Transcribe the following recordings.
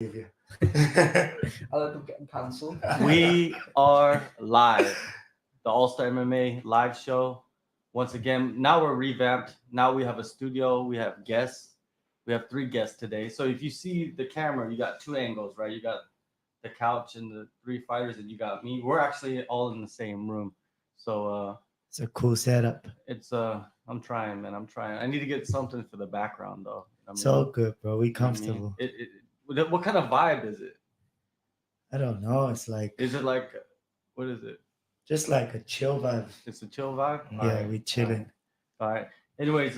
I'll end up getting cancelled. We are live. The All Star MMA live show. Once again, now we're revamped. Now we have a studio. We have guests. We have 3 guests today. So if you see the camera, you got 2 angles, right? You got the couch and the 3 fighters, and you got me. We're actually all in the same room. So It's a cool setup. it's I'm trying, man. I'm trying. I need to get something for the background though. It's all good, bro. We You know what I mean? comfortable. What kind of vibe is it? I don't know. It's like Is it like what is it? just like a chill vibe. It's a chill vibe. Yeah, we chilling. All right. Anyways,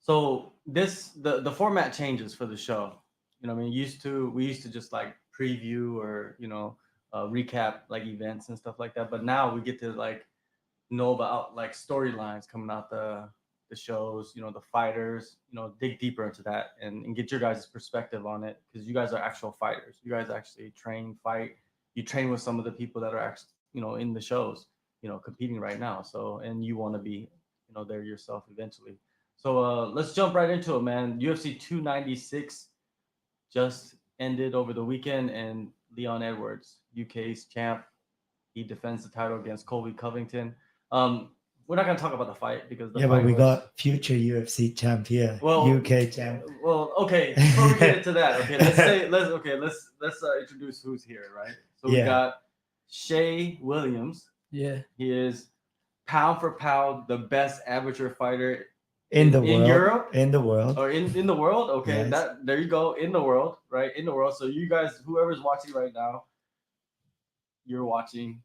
so the format changes for the show. You know, what I mean, we used to just like preview or recap like events and stuff like that. But now we get to like know about like storylines coming out the shows. You know, the fighters. You know, dig deeper into that and get your guys' perspective on it because you guys are actual fighters. You guys actually train, fight. You train with some of the people that are actually in the shows. Competing right now. So and you want to be there yourself eventually. So let's jump right into it, man. UFC 296 just ended over the weekend, and Leon Edwards, UK's champ, he defends the title against Colby Covington. We're not gonna talk about the fight because the Yeah, fight but we was, got future UFC champ here. Well, UK champ. Well, okay. Before we get into that, okay, let's introduce who's here, right? So we Yeah. got Shea Williams. Yeah. He is pound for pound the best amateur fighter In the world. in Europe. In the world. Or in the world, okay. Yes. That there you go, in the world, right? In the world. So you guys, whoever's watching right now, you're watching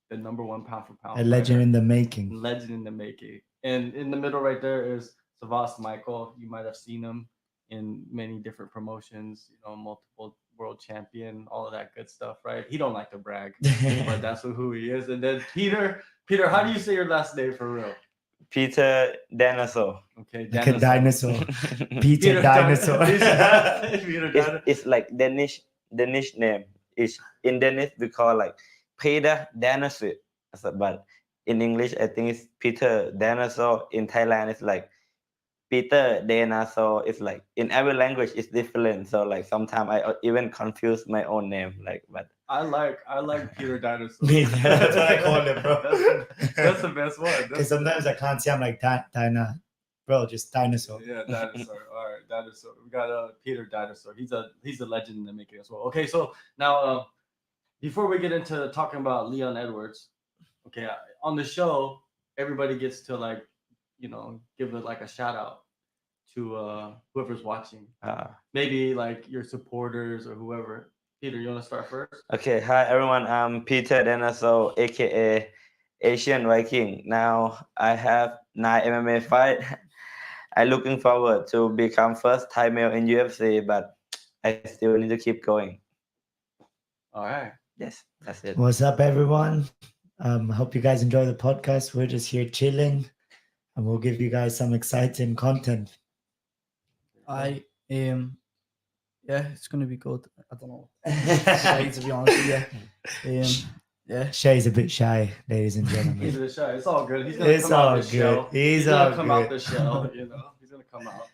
the #1 pound for pound. A legend in the making. Legend in the making. And in the middle right there is Savvas Michael. You might have seen him in many different promotions, multiple world champion, all of that good stuff, right? He don't like to brag, but that's who he is. And then Peter, how do you say your last name for real? Peter Danesoe. Okay, Like a dinosaur. Peter Peter Dinosaur. It's like Danish name. It's in Danish we call like Peter Danesoe. But in English I think it's Peter Danesoe. In Thailand it's like Peter Danesoe. It's like in every language it's different. So like sometimes I even confuse my own name. But I like Peter Danesoe. That's what I call it, bro. That's the best one. Because sometimes I can't say I'm like Dina. Bro, just dinosaur. Yeah, Dinosaur. All right, Dinosaur. We got Peter Dinosaur. He's a legend in the making as well. Okay, so now before we get into talking about Leon Edwards, okay, on the show everybody gets to like give it like a shout out to whoever's watching. Maybe like your supporters or whoever. Peter, you want to start first? Okay, hi everyone. I'm Peter Danesoe, aka Asian Viking. Now I have 9 MMA fight. I'm looking forward to become first Thai male in UFC, but I still need to keep going. All right. Yes, that's it. What's up, everyone? Hope you guys enjoy the podcast. We're just here chilling, and we'll give you guys some exciting content. Yeah, it's gonna be good. I don't know. Say, to be honest with you. Yeah. Shay's a bit shy, ladies and gentlemen. He's the shell. It's all good. He's gonna It's come out all the good. shell. He's gonna all come good. out the shell. He's gonna come out.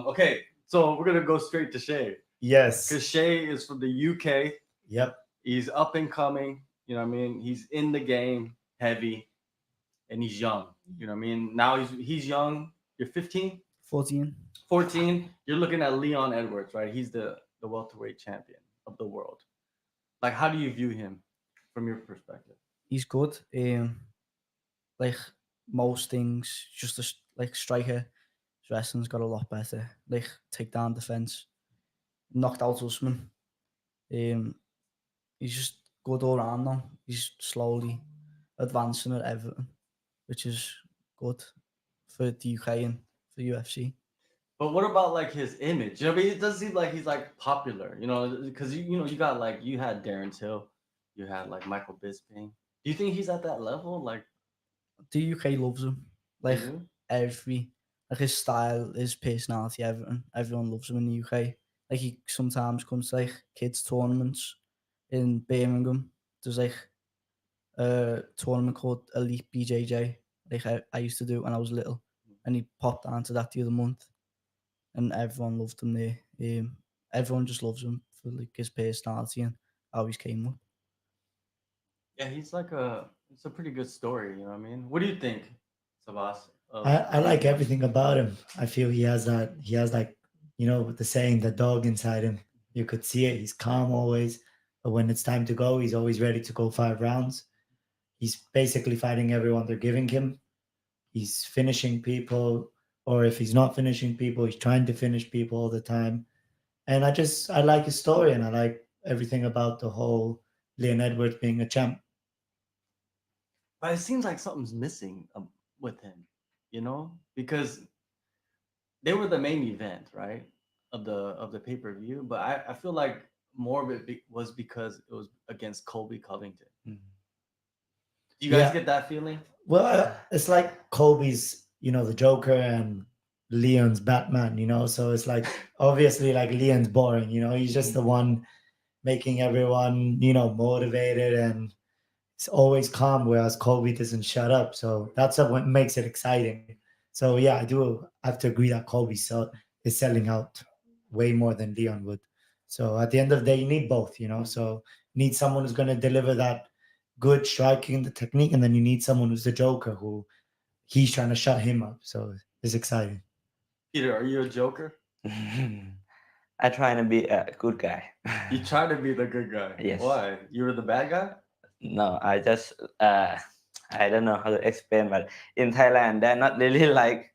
Okay, so we're gonna go straight to Shea Yes. because Shea is from the UK. Yep. He's up and coming. You know what I mean? He's in the game heavy, and he's young. You know what I mean? Now he's young. You're 15, 14. 14. You're looking at Leon Edwards, right? He's the welterweight champion of the world. Like, how do you view him from your perspective? He's good. Like most things, just like striker. His wrestling's got a lot better. Like takedown defense, knocked out Usman. He's just good all around now. He's slowly advancing at everything, which is good for the UK and for UFC. But what about like his image? You know, I mean, it does seem like he's like popular. Because you got like you had Darren Till, you had like Michael Bisping. Do you think he's at that level? Like The UK loves him. Like Mhm. like his style, his personality, everything. Everyone loves him in the UK. Like he sometimes comes to like kids tournaments in Birmingham. There's like a tournament called Elite BJJ. Like I used to do when I was little, and he popped down to that the other month, and everyone loved him there. everyone just loves him for like his personality and how he's came up. Yeah, it's a pretty good story. You know what I mean? What do you think, Savvas? I like everything about him. I feel he has like, you know, the saying, the dog inside him. You could see it. He's calm always, but when it's time to go, he's always ready to go 5 rounds. He's basically fighting everyone they're giving him. He's finishing people, or if he's not finishing people, he's trying to finish people all the time. And I like his story, and I like everything about the whole Leon Edwards being a champ. But it seems like something's missing with him, you know, because they were the main event, right, of the pay per view. But I feel like more of it was because it was against Colby Covington. Mhm. Do you guys Yeah. get that feeling? Well, it's like Colby's, you know, the Joker, and Leon's Batman, you know. So it's like, obviously, like, Leon's boring, you know. He's just the one making everyone, you know, motivated, and it's always calm, whereas Colby doesn't shut up. So that's what makes it exciting. So yeah, I do have to agree that Colby is selling out way more than Leon would. So at the end of the day, you need both, you know. So you need someone who's going to deliver that good striking, the technique, and then you need someone who's the Joker, who he's trying to shut him up. So it's exciting. Peter, are you a Joker? I try to be a good guy. You try to be the good guy. Yes. Why? You were the bad guy? No, I just I don't know how to explain, but in Thailand they're not really like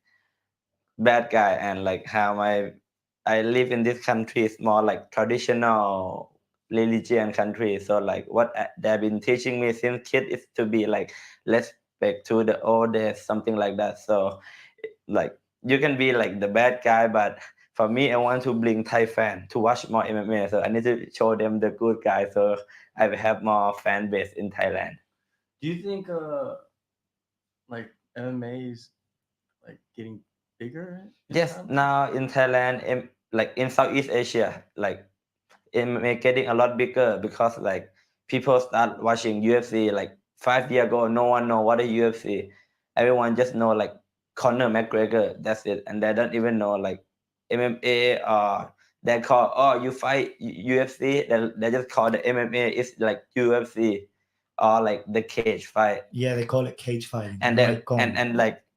bad guy, and like how I live in this country is more like traditional religion country. So like what they've been teaching me since kid is to be like respect to the oldest, something like that. So like you can be like the bad guy, but for me, I want to bring Thai fan to watch more MMA. So I need to show them the good guy. So I will have more fan base in Thailand. Do you think like MMA is like getting bigger? in Yes, Thailand? now in Thailand, like in Southeast Asia, like MMA getting a lot bigger because like people start watching UFC like 5 years ago. No one know what is UFC. Everyone just know like Conor McGregor. That's it, and they don't even know like MMA. Or they call, oh, you fight UFC. They just call the MMA is like UFC, or like the cage fight. Yeah, they call it cage fighting. And then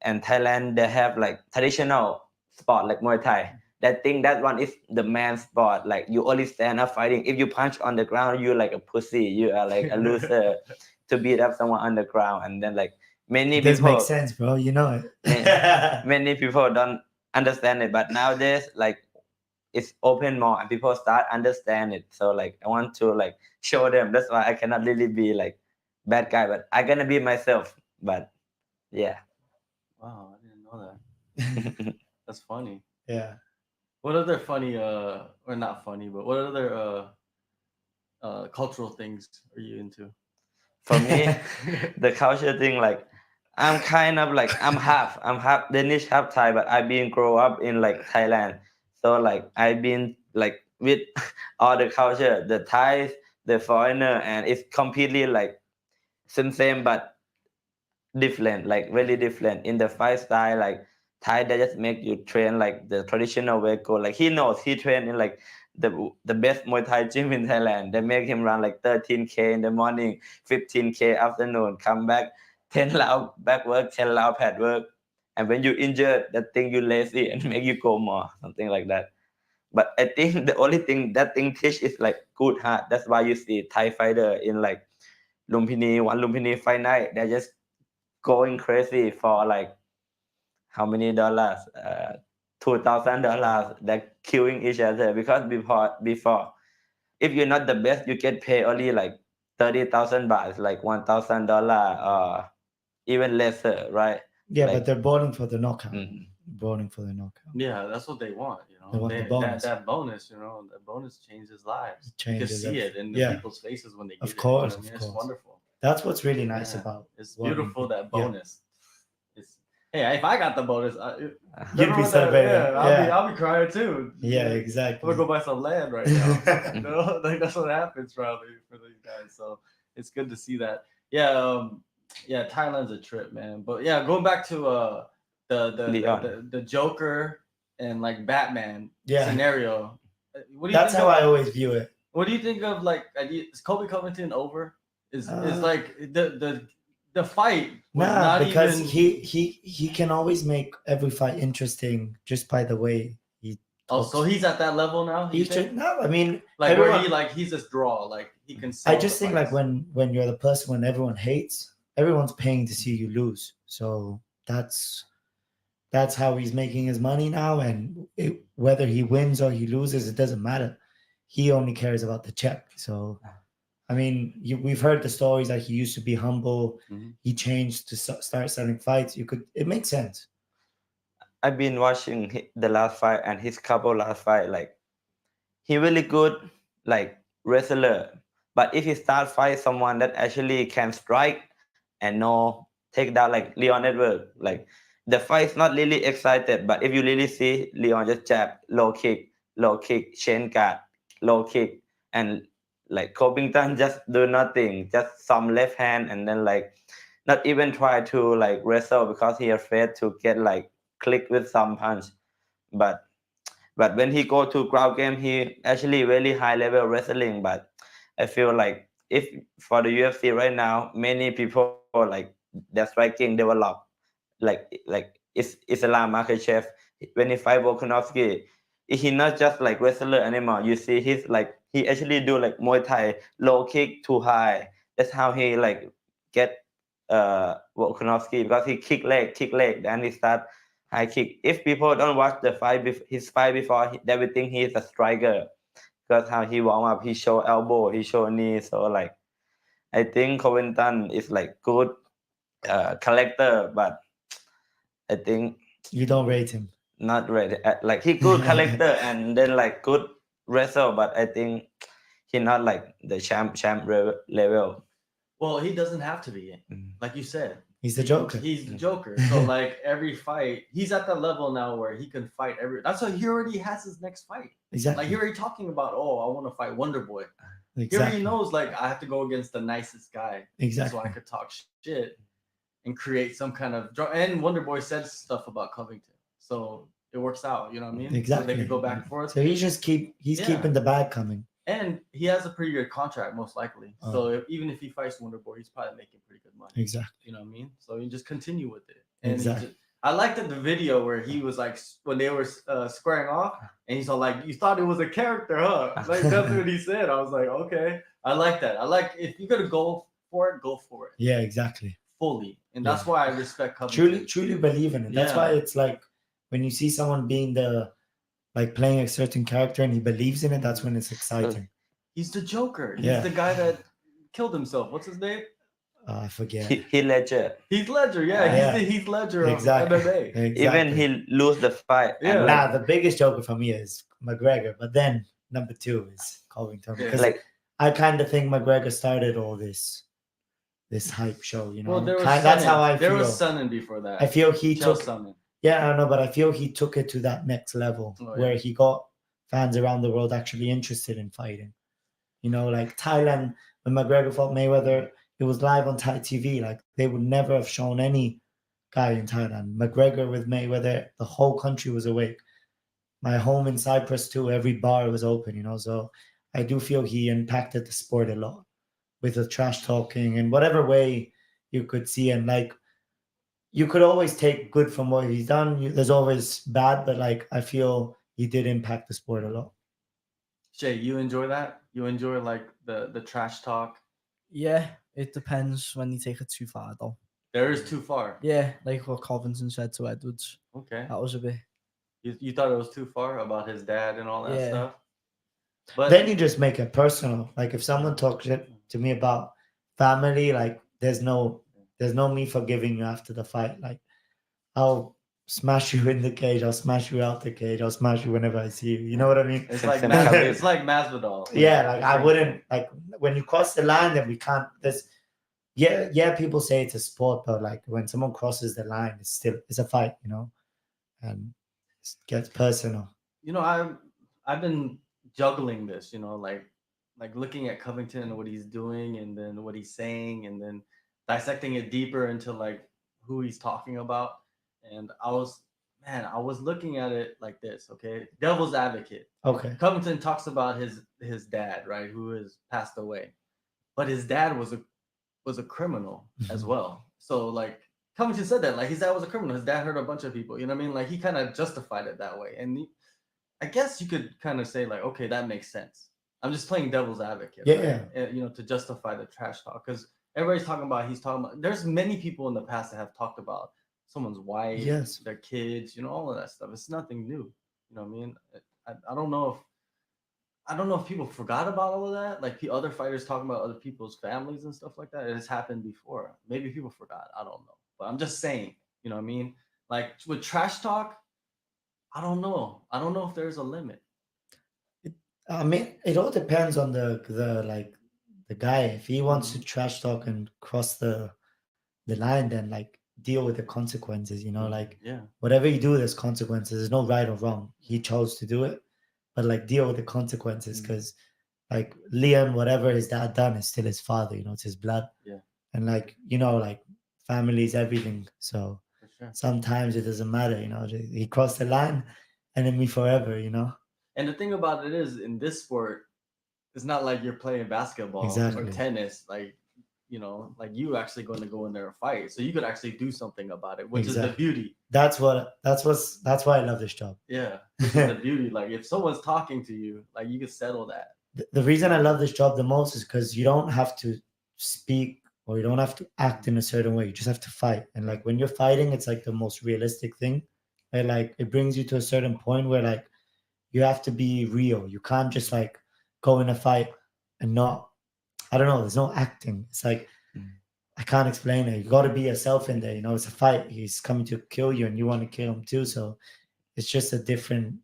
and Thailand they have like traditional sport like Muay Thai. That thing, that one is the man sport. Like you only stand up fighting. If you punch on the ground, you're like a pussy. You are like a loser to beat up someone on the ground. And then like many This people, makes sense, bro. You know it. many people don't understand it. But nowadays, like it's open more and people start understand it. So like I want to like show them. That's why I cannot really be like bad guy, but I gonna be myself. But yeah. Wow, I didn't know that. That's funny. Yeah. What other funny or not funny, but what other cultural things are you into? For me, the culture thing, like I'm kind of like I'm half Danish, half Thai, but I've been grow up in like Thailand. So like I've been like with all the culture, the Thais, the foreigner, and it's completely like same, but different, like really different in the fight style. Like Thai, they just make you train like the traditional way. Go like he knows he trained in like the best Muay Thai gym in Thailand. They make him run like 13K in the morning, 15K afternoon, come back 10 round back work, 10 round pad work. And when you injured, that thing you lazy and make you go more, something like that. But I think the only thing that thing teach is like good heart. That's why you see Thai fighter in like Lumpini fight night. They're just going crazy for like how many dollars? $2,000. They're killing each other because before, if you're not the best, you get paid only like 30,000 baht, like $1,000 or even lesser, right? Yeah, Like, but they're bowling for the knockout. Mhm. Bowling for the knockout. Yeah, that's what they want. You know, They want the bonus. That bonus. You know, that bonus changes lives. It changes You can see it in the yeah. people's faces when they Of get course, it. You know what I mean? of It's course. wonderful. That's what's really nice Yeah, about it's what we beautiful do. that Yeah. bonus. It's, hey, if I got the bonus, You'd be celebrating. Yeah. I'll be crying too. Yeah, I'm exactly. gonna go buy some land right now. You know, like that's what happens probably for these guys. So it's good to see that. Yeah, yeah, Thailand's a trip, man. But yeah, going back to the Joker and like Batman Yeah. scenario. What do you That's think how of, I always view it. What do you think of like? Is Kobe Covington over? Is like the fight was Nah, not because even. he can always make every fight interesting just by the way he Oh, talks. so he's at that level now. You He think? should, no, I mean, Like everyone, where he's just draw, like he can. I Sell just the think like fights. when you're the person when everyone hates, everyone's paying to see you lose. So that's how he's making his money now, and whether he wins or he loses, it doesn't matter. He only cares about the check. So, I mean, we've heard the stories that he used to be humble. He changed to start selling fights. It makes sense. I've been watching the last fight and his couple last fight. Like he really good, like wrestler. But if he start fight someone that actually can strike and no take down like Leon Edwards, like the fight is not really excited. But if you really see Leon just jab, low kick, chain guard, low kick, and like Covington just do nothing, just some left hand, and then like not even try to like wrestle because he afraid to get like click with some punch. But when he go to ground game, he actually really high level wrestling. But I feel like if for the UFC right now, many people like their striking develop like Islam Makhachev when he fight Volkanovski. He not just like wrestler anymore. You see, he actually do like Muay Thai low kick too high. That's how he like get Volkanovski because he kick leg, then he start high kick. If people don't watch the fight, his fight before, they will think he is a striker because how he warm up, he show elbow, he show knee. So like, I think Covington is like good character, but I think You don't rate him. not ready. Like he good character and then like good wrestle, but I think he not like the champ level. Well, he doesn't have to be. Like you said, He's the Joker. He's the Joker. So like every fight, he's at that level now where he can fight every. That's why he already has his next fight. Exactly. Like he already talking about, oh, I want to fight Wonder Boy. He Exactly. already knows like I have to go against the nicest guy. Exactly. So I could talk shit and create some kind of. And Wonder Boy said stuff about Covington, so it works out. You know what I mean? Exactly. So they could go back and forth. So he's keeping the bag coming. And he has a pretty good contract, most likely. Oh. So even if he fights Wonder Boy, he's probably making pretty good money. Exactly. You know what I mean? So you just continue with it. And exactly. I liked the video where he was like, when they were squaring off, and he's all like, "You thought it was a character, huh?" Like that's what he said. I was like, okay, I like that. I like if you're gonna go for it, go for it. Yeah, exactly. Fully, and that's why I respect Covington. Truly believe in it. That's why it's like when you see someone being like playing a certain character and he believes in it, that's when it's exciting. He's the Joker. He's the guy that killed himself. What's his name? I forget. Heath Ledger. Heath Ledger, yeah. He's the Heath Ledger of MMA. Exactly. Even he lose the fight. Yeah. Nah, the biggest Joker for me is McGregor, but then number 2 is Covington because like I kind of think McGregor started all this hype show. You know, well, that's how I feel. There was Sonnen before that. I feel he Chael took. Sonnen. Yeah, I know, but I feel he took it to that next level where he got fans around the world actually interested in fighting. You know, like Thailand, when McGregor fought Mayweather, it was live on Thai TV. Like they would never have shown any guy in Thailand. McGregor with Mayweather, the whole country was awake. My home in Cyprus too, every bar was open, you know. So I do feel he impacted the sport a lot with the trash talking and whatever way you could see. And like, you could always take good from what he's done. There's always bad, but like I feel he did impact the sport a lot. Shea, you enjoy that? You enjoy like the trash talk? Yeah, it depends when you take it too far though. There is too far. Yeah, like what Covington said to Edwards. Okay. That was a bit. You thought it was too far about his dad and all that stuff? But then you just make it personal. Like if someone talks to me about family, like there's no me forgiving you after the fight. Like I'll smash you in the cage, I'll smash you out the cage, I'll smash you whenever I see you. You know what I mean? It's like it's like Masvidal. Yeah, like I wouldn't like when you cross the line, then we can't. There's people say it's a sport, but like when someone crosses the line, it's a fight, you know, and it gets personal. You know, I've been juggling this, you know, like looking at Covington and what he's doing, and then what he's saying, and then dissecting it deeper into like who he's talking about. And I was man, I was looking at it like this, okay? Devil's advocate. Okay. Covington talks about his dad, right, who has passed away, but his dad was a criminal as well. So like Covington said that, like his dad was a criminal. His dad hurt a bunch of people. You know what I mean? Like he kind of justified it that way, and I guess you could kind of say like, okay, that makes sense. I'm just playing devil's advocate, Yeah. right? You know, to justify the trash talk, because everybody's talking about. He's talking about. There's many people in the past that have talked about someone's wife, Yes. their kids, you know, all of that stuff. It's nothing new. You know what I mean? I don't know if people forgot about all of that. Like other fighters talking about other people's families and stuff like that. It has happened before. Maybe people forgot. I don't know. But I'm just saying, you know what I mean? Like with trash talk, I don't know. I don't know if there's a limit. I mean, it all depends on the guy. If he wants to trash talk and cross the line, then like deal with the consequences. You know, like Yeah. whatever you do, there's consequences. There's no right or wrong. He chose to do it, but like deal with the consequences because like Leon, whatever his dad done is still his father. You know, it's his blood. Yeah. And like you know, like family is everything. So For sure. sometimes it doesn't matter. You know, he crossed the line, enemy forever. You know. And the thing about it is, in this sport, it's not like you're playing basketball or Exactly. tennis. Like, you know, like you actually going to go in there and fight. So you could actually do something about it, which is the beauty. That's why I love this job. Yeah, which is the beauty. Like if someone's talking to you, like you can settle that. The reason I love this job the most is because you don't have to speak or you don't have to act in a certain way. You just have to fight. And like when you're fighting, it's like the most realistic thing. And like it brings you to a certain point where like you have to be real. You can't just like go in a fight and not, I don't know, there's no acting. It's like I can't explain it. You got to be yourself in there. You know, it's a fight. He's coming to kill you and you want to kill him too. So it's just a different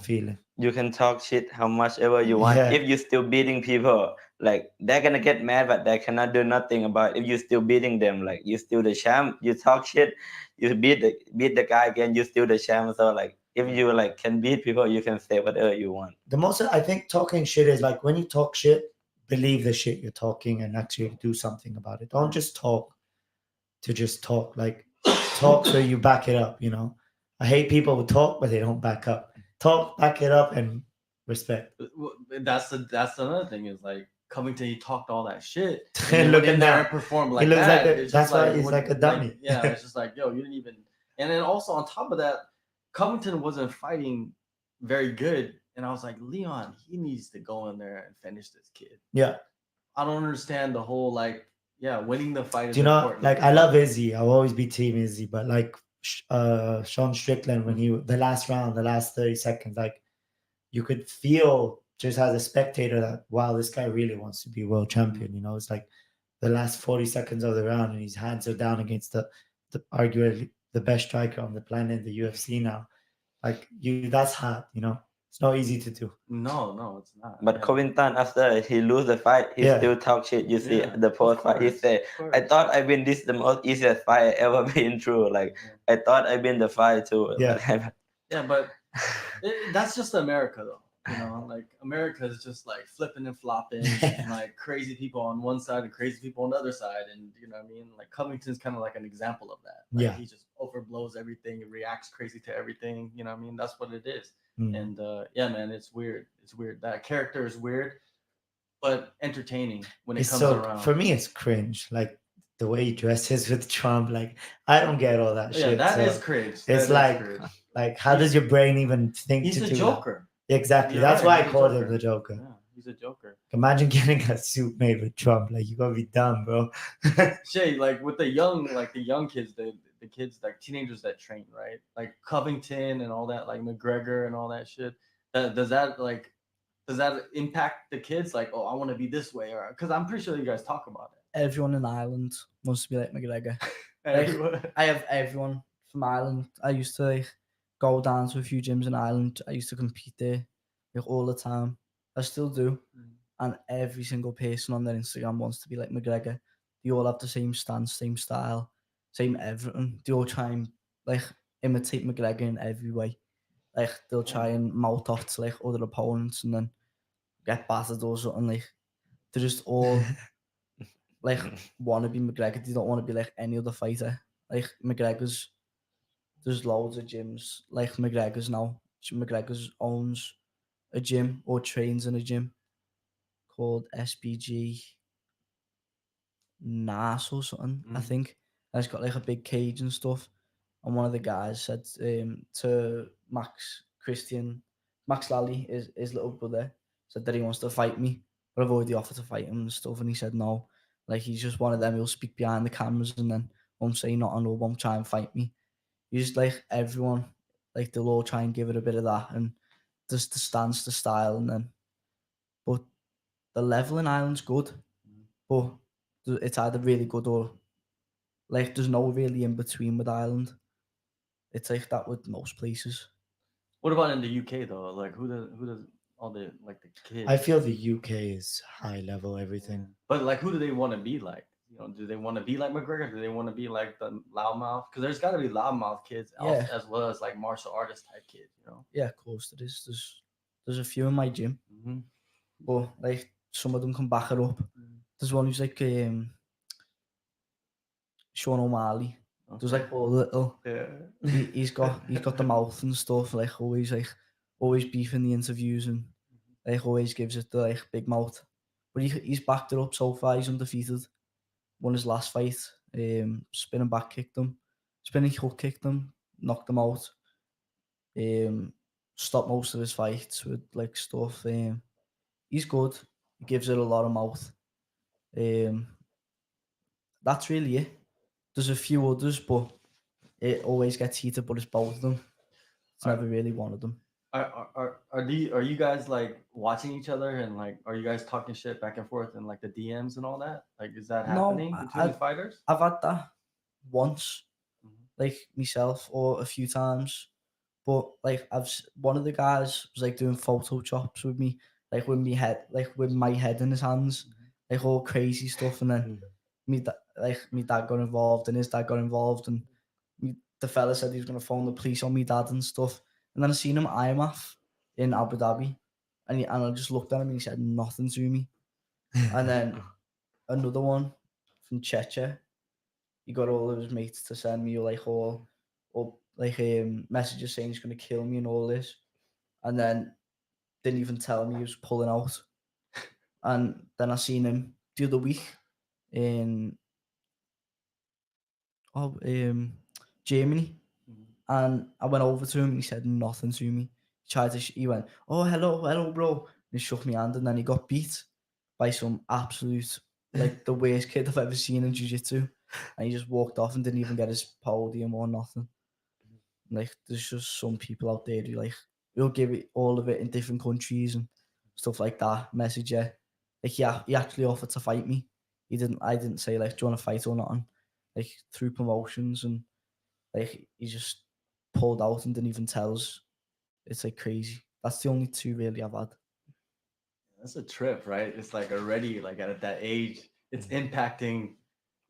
feeling. You can talk shit how much ever you want. Yeah. If you're still beating people, like they're gonna get mad, but they cannot do nothing about it. If you're still beating them, like you're still the champ. You talk shit, you beat the guy again, you're still the champ. So like if you like can beat people, you can say whatever you want. The most I think talking shit is like when you talk shit, believe the shit you're talking and actually do something about it. Don't just talk to just talk. Like talk so you back it up, you know. I hate people who talk but they don't back up. Talk, back it up, and respect. That's another thing is like Covington. He talked all that shit. And look in there now. and perform like He looks that. like that's why he's like a dummy. Yeah, it's just like yo, you didn't even. And then also on top of that, Covington wasn't fighting very good. And I was like, Leon, he needs to go in there and finish this kid. Yeah. I don't understand the whole like, yeah, winning the fight is Do you know, important. like I love Izzy. I'll always be team Izzy, but like Sean Strickland when the last round, the last 30 seconds, like you could feel just as a spectator that wow, this guy really wants to be world champion. You know, it's like the last 40 seconds of the round and his hands are down against the arguably the best striker on the planet in the UFC now. Like that's hard, you know. It's not easy to do. No, it's not. But Covington, after he lose the fight, he still talk shit. You see the post fight, he said, "I thought I win this the most easiest fight I ever been through. Like I thought I win the fight too." Yeah, yeah, but that's just America though. You know, like America is just like flipping and flopping, and like crazy people on one side and crazy people on the other side, and you know what I mean. Like Covington's kind of like an example of that. Like, he just overblows everything, and reacts crazy to everything. You know what I mean? That's what it is. And yeah, man, it's weird. It's weird. That character is weird, but entertaining when it comes around. For me, it's cringe. Like the way he dresses with Trump. Like I don't get all that shit. Yeah, that is cringe. It's like how does your brain even think he's to a do Joker. That? Exactly. That's why I called him the Joker. Yeah, he's a Joker. Imagine getting a suit made with Trump. Like you gotta be dumb, bro. Shea, like with the young kids, the kids like teenagers that train, right? Like Covington and all that, like McGregor and all that shit. Does that impact the kids? Like, oh, I want to be this way, or because I'm pretty sure you guys talk about it. Everyone in Ireland wants to be like McGregor. I have everyone from Ireland. I used to like go down to a few gyms in Ireland. I used to compete there like all the time. I still do. And every single person on their Instagram wants to be like McGregor. They all have the same stance, same style, same everything. They all try and like imitate McGregor in every way. Like they'll try and mouth off to like other opponents and then get battered or something. Like they're just all like want to be McGregor. They don't want to be like any other fighter. Like McGregor's there's loads of gyms like McGregor's now. McGregor's owns a gym or trains in a gym called SBG Nas or something, I think. And it's got like a big cage and stuff. And one of the guys said to Max Lally, his little brother, said that he wants to fight me. But I've already offered to fight him and stuff. And he said no. Like, he's just one of them who'll speak behind the cameras and then won't say nothing or won't try and fight me. He's just like everyone, like they'll all try and give it a bit of that and just the stance, the style, and then. But the level in Ireland's good, but it's either really good or like there's no really in between with Ireland. It's like that with most places. What about in the UK though? Like who does all the like the kids? I feel the UK is high level everything. But like, who do they want to be like? You know, do they want to be like McGregor? Do they want to be like the loudmouth? Because there's got to be loudmouth kids Yeah. as well as like martial artist type kids. You know. Yeah, of course there is. There's a few in my gym, but like some of them can back it up. There's one who's like Sean O'Malley. There's like all little. Yeah. He's got the mouth and stuff. Like always beefing the interviews and like always gives it the like big mouth. But he's backed it up so far. He's undefeated. Won his last fight. Spinning back kicked him. Spinning hook kicked him. Knocked him out. Stopped most of his fights with like stuff. He's good. He gives it a lot of mouth. That's really it. There's a few others, but it always gets heated. But it's both of them. It's never really one of them. Are you guys like watching each other and like are you guys talking shit back and forth and like the DMs and all that? Like, is that happening between the fighters? I've had that once, like myself, or a few times. But like one of the guys was like doing photo chops with me, like with me head, like with my head in his hands, like all crazy stuff. And then my dad got involved, and his dad got involved, and the fella said he was gonna phone the police on me dad and stuff. And then I seen him at IMAF in Abu Dhabi, and I just looked at him and he said nothing to me. And then another one from Cheche, he got all of his mates to send me like all messages saying he's gonna kill me and all this, and then didn't even tell me he was pulling out. And then I seen him the other week in Germany, and I went over to him and he said nothing to me. He went, "Oh, hello, bro," and he shook my hand, and then he got beat by some absolute like the worst kid I've ever seen in jiu-jitsu, and he just walked off and didn't even get his podium or nothing. Like, there's just some people out there who like will give it all of it in different countries and stuff like that. Message you, like he actually offered to fight me. I didn't say like, do you want to fight or nothing. Like through promotions, and like he just pulled out and didn't even tell us. It's like crazy. That's the only two really I've had. That's a trip, right? It's like already like at that age, it's impacting.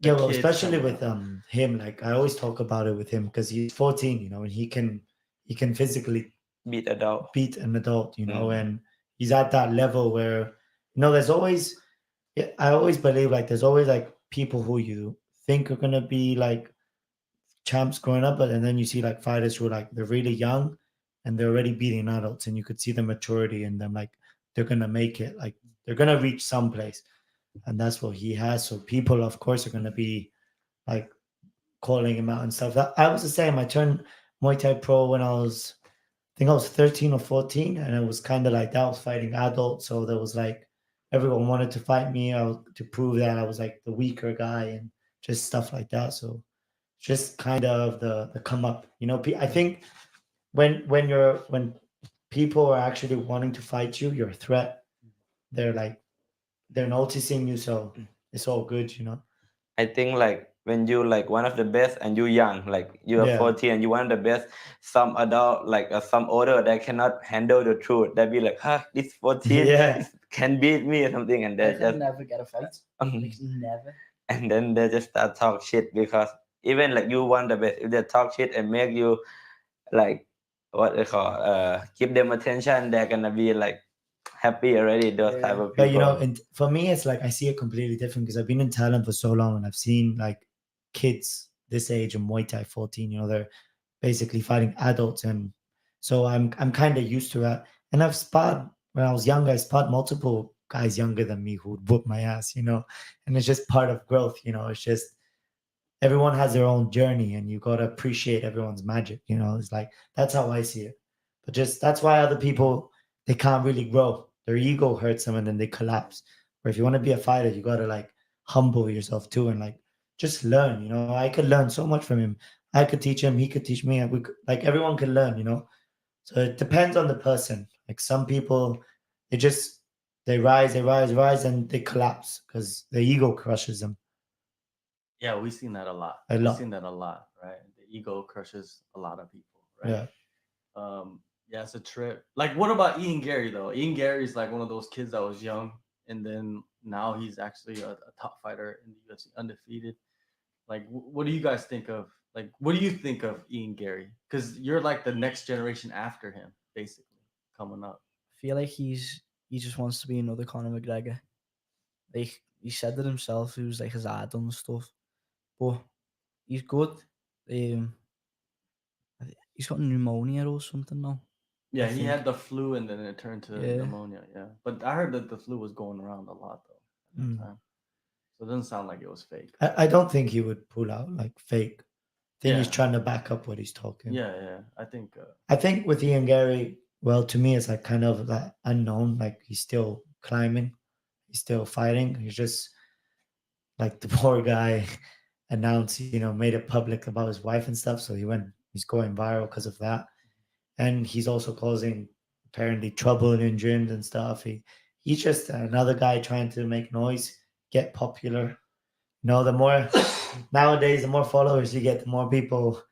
Yeah, well, especially with him, like I always talk about it with him because he's 14, you know, and he can physically beat an adult, you know, and he's at that level where, you know, there's always, I always believe like there's always like people who you think are gonna be like champs growing up, and then you see like fighters who are like they're really young and they're already beating adults, and you could see the maturity in them, like they're gonna make it, like they're gonna reach someplace. And that's what he has. So people, of course, are going to be like calling him out and stuff. I was the same. I turned Muay Thai pro when I was 13 or 14. And it was kind of like that. I was fighting adults. So there was like, everyone wanted to fight me to prove that I was like the weaker guy and just stuff like that. So just kind of the come up, you know, I think when people are actually wanting to fight you, you're a threat. They're noticing you, so it's all good, you know. I think like when you like one of the best and you young, like you are 14 and you one of the best, some adult like some older that cannot handle the truth, they'll be like, this 14 this can beat me or something, and they just never get a fight. Never. And then they just start talk shit because even like you want the best, if they talk shit and make you like what they call give them attention, they're gonna be like happy already, those type of people. But you know, and for me it's like I see it completely different because I've been in Thailand for so long and I've seen like kids this age in Muay Thai 14, you know, they're basically fighting adults, and so I'm kind of used to that. And I've sparred when I was younger. I sparred multiple guys younger than me who would whoop my ass, and it's just part of growth. It's just everyone has their own journey, and you gotta appreciate everyone's magic. It's like that's how I see it. But just that's why other people, they can't really grow. Their ego hurts them, and then they collapse. Or if you want to be a fighter, you gotta like humble yourself too, and like just learn. I could learn so much from him. I could teach him. He could teach me. And like everyone can learn. So it depends on the person. Like some people, they rise, and they collapse because their ego crushes them. Yeah, we've seen that a lot. A lot. We've seen that a lot, right? The ego crushes a lot of people, right? Yeah. Yeah, it's a trip. Like, what about Ian Gary though? Ian Gary's like one of those kids that was young, and then now he's actually a top fighter in the UFC, undefeated. Like, what do you guys think of? Like, what do you think of Ian Gary? Because you're like the next generation after him, basically coming up. I feel like he just wants to be another Conor McGregor. Like he said it himself, he was like his idol and stuff. But he's good. He's got pneumonia or something now. Yeah, I he think. had the flu and then it turned to Yeah. pneumonia. Yeah, but I heard that the flu was going around a lot though at that time, so it doesn't sound like it was fake. I don't think he would pull out like fake. I think he's Yeah. trying to back up what he's talking. Yeah, I think. I think with Ian Gary, well, to me, it's like kind of that unknown. Like he's still climbing, he's still fighting. He's just like the poor guy announced, made it public about his wife and stuff. So he's going viral because of that. And he's also causing apparently trouble in gyms and stuff. He's just another guy trying to make noise, get popular. The more nowadays, the more followers you get, the more people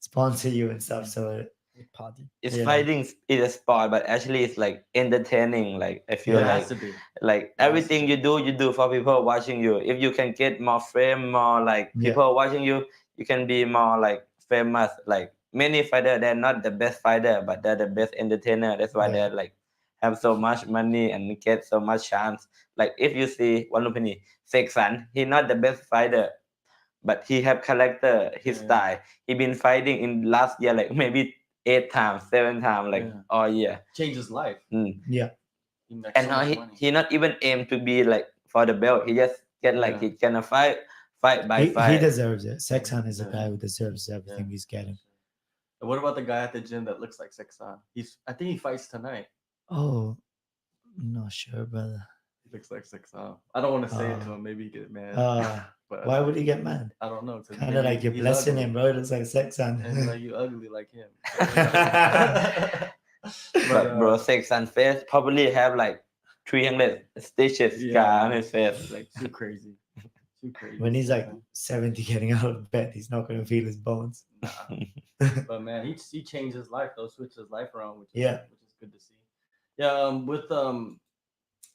sponsor you and stuff. So With Paddy. It's Yeah. fighting is a sport, but actually it's like entertaining. Like I feel It Yeah. has like to be. like everything you do for people watching you. If you can get more fame, more like Yeah. people watching you, you can be more like famous. Like many fighter, they're not the best fighter, but they're the best entertainer. That's why Yeah. they're like have so much money and get so much chance. Like if you see one opinion, Sexan, he's not the best fighter, but he have character, his Yeah. style. He been fighting in last year like maybe 8 times, 7 times, like Yeah. all year. Change his life. Yeah. He makes And so now much money. he not even aim to be like for the belt. He just get like Yeah. he gonna fight by He fight. deserves it. Sexan is a Yeah. guy who deserves everything Yeah. he's getting. And what about the guy at the gym that looks like Sexan? I think he fights tonight. Oh, I'm not sure, brother. He looks like Sexan. I don't want to say it to him. Maybe he get mad. But Why would he get mad? I don't know. Kind of like you're blessing him, bro. It looks like Sexan. And like you ugly like him. But bro, Sexan face probably have like 300 stitches scar on his face. Like too crazy. Too crazy. When he's like 70 getting out of bed, he's not going to feel his bones. Nah. But man, he changed his life though, switched his life around, which is good to see. Yeah,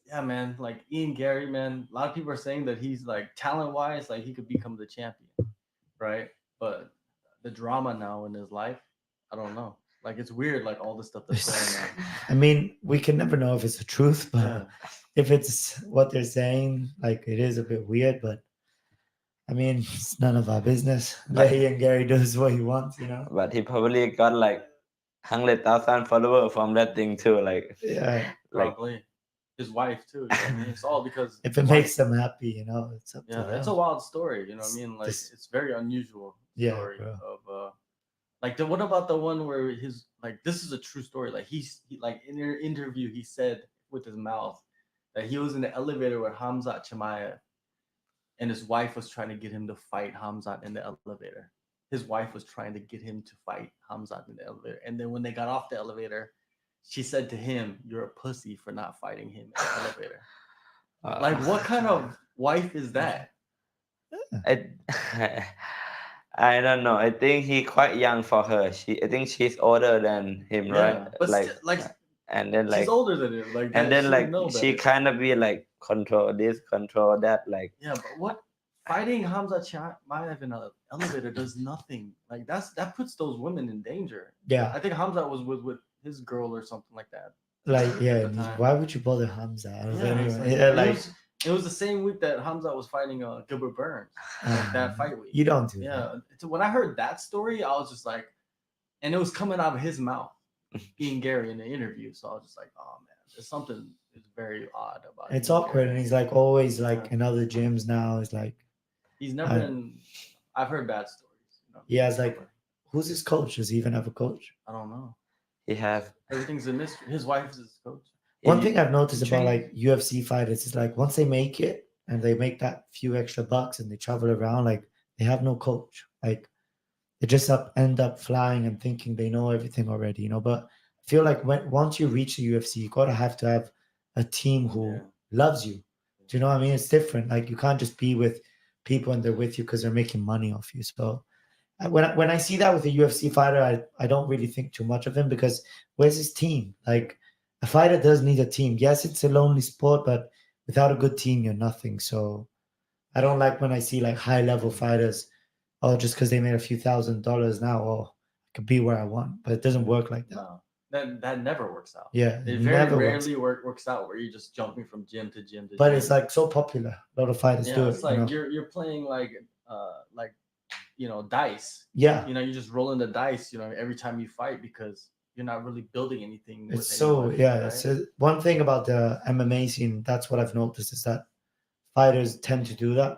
yeah, man, like Ian Gary, man, a lot of people are saying that he's like talent wise, like he could become the champion, right? But the drama now in his life, I don't know. Like it's weird, like all the stuff that's going on. I mean, we can never know if it's the truth, but if it's what they're saying, like it is a bit weird, but I mean, it's none of our business. Let Ian Gary does what he wants, But he probably got like 100,000 followers from that thing too. Like yeah, probably his wife too. You know what I mean? It's all because if it makes them happy, it's up to them. It's a wild story. You know what I mean? Like it's very unusual story of like what about the one where his like this is a true story. Like he like in an interview he said with his mouth that he was in the elevator with Hamzat Chimaev. And his wife was trying to get him to fight Hamzat in the elevator. His wife was trying to get him to fight Hamzat in the elevator. And then when they got off the elevator, she said to him, "You're a pussy for not fighting him in the elevator." Like, what kind of wife is that? I don't know. I think he quite young for her. I think she's older than him, right? But and then like she's older than him. Like, and then like she kind of be like control this, control that. Like yeah, but what fighting Hamzat Chimaev in an elevator does nothing. Like that puts those women in danger. Yeah, I think Hamzat was with his girl or something like that. Like why would you bother Hamza? It was the same week that Hamzat was fighting Gilbert Burns. That fight week. You don't do that. When I heard that story, I was just like, and it was coming out of his mouth, Ian Gary in the interview. So I was just like, oh man, there's something is very odd about it. It's awkward, and he's like always like in other gyms now. It's like he's never in. I've heard bad stories. You know, he has like, who's his coach? Does he even have a coach? I don't know. He have Everything's a mystery. His wife is his coach. One thing I've noticed about like UFC fighters is like once they make it and they make that few extra bucks and they travel around, like they have no coach. Like they just end up flying and thinking they know everything already, you know. But I feel like once you reach the UFC, you gotta have to have a team who loves you. Do you know what I mean? It's different. Like you can't just be with people and they're with you because they're making money off you. So when I see that with a UFC fighter, I don't really think too much of him because where's his team? Like a fighter does need a team. Yes, it's a lonely sport, but without a good team, you're nothing. So I don't like when I see like high level fighters, oh, just because they made a few $1,000s now, oh, I could be where I want. But it doesn't work like that. No, that never works out. Yeah, it very rarely works out where you're just jumping from gym to gym to but gym. it's like so popular. A lot of fighters do it. It's like you're playing like dice. Yeah. You know, you're just rolling the dice, you know, every time you fight because you're not really building anything. It's so right? It's one thing about the MMA scene. That's what I've noticed is that fighters tend to do that,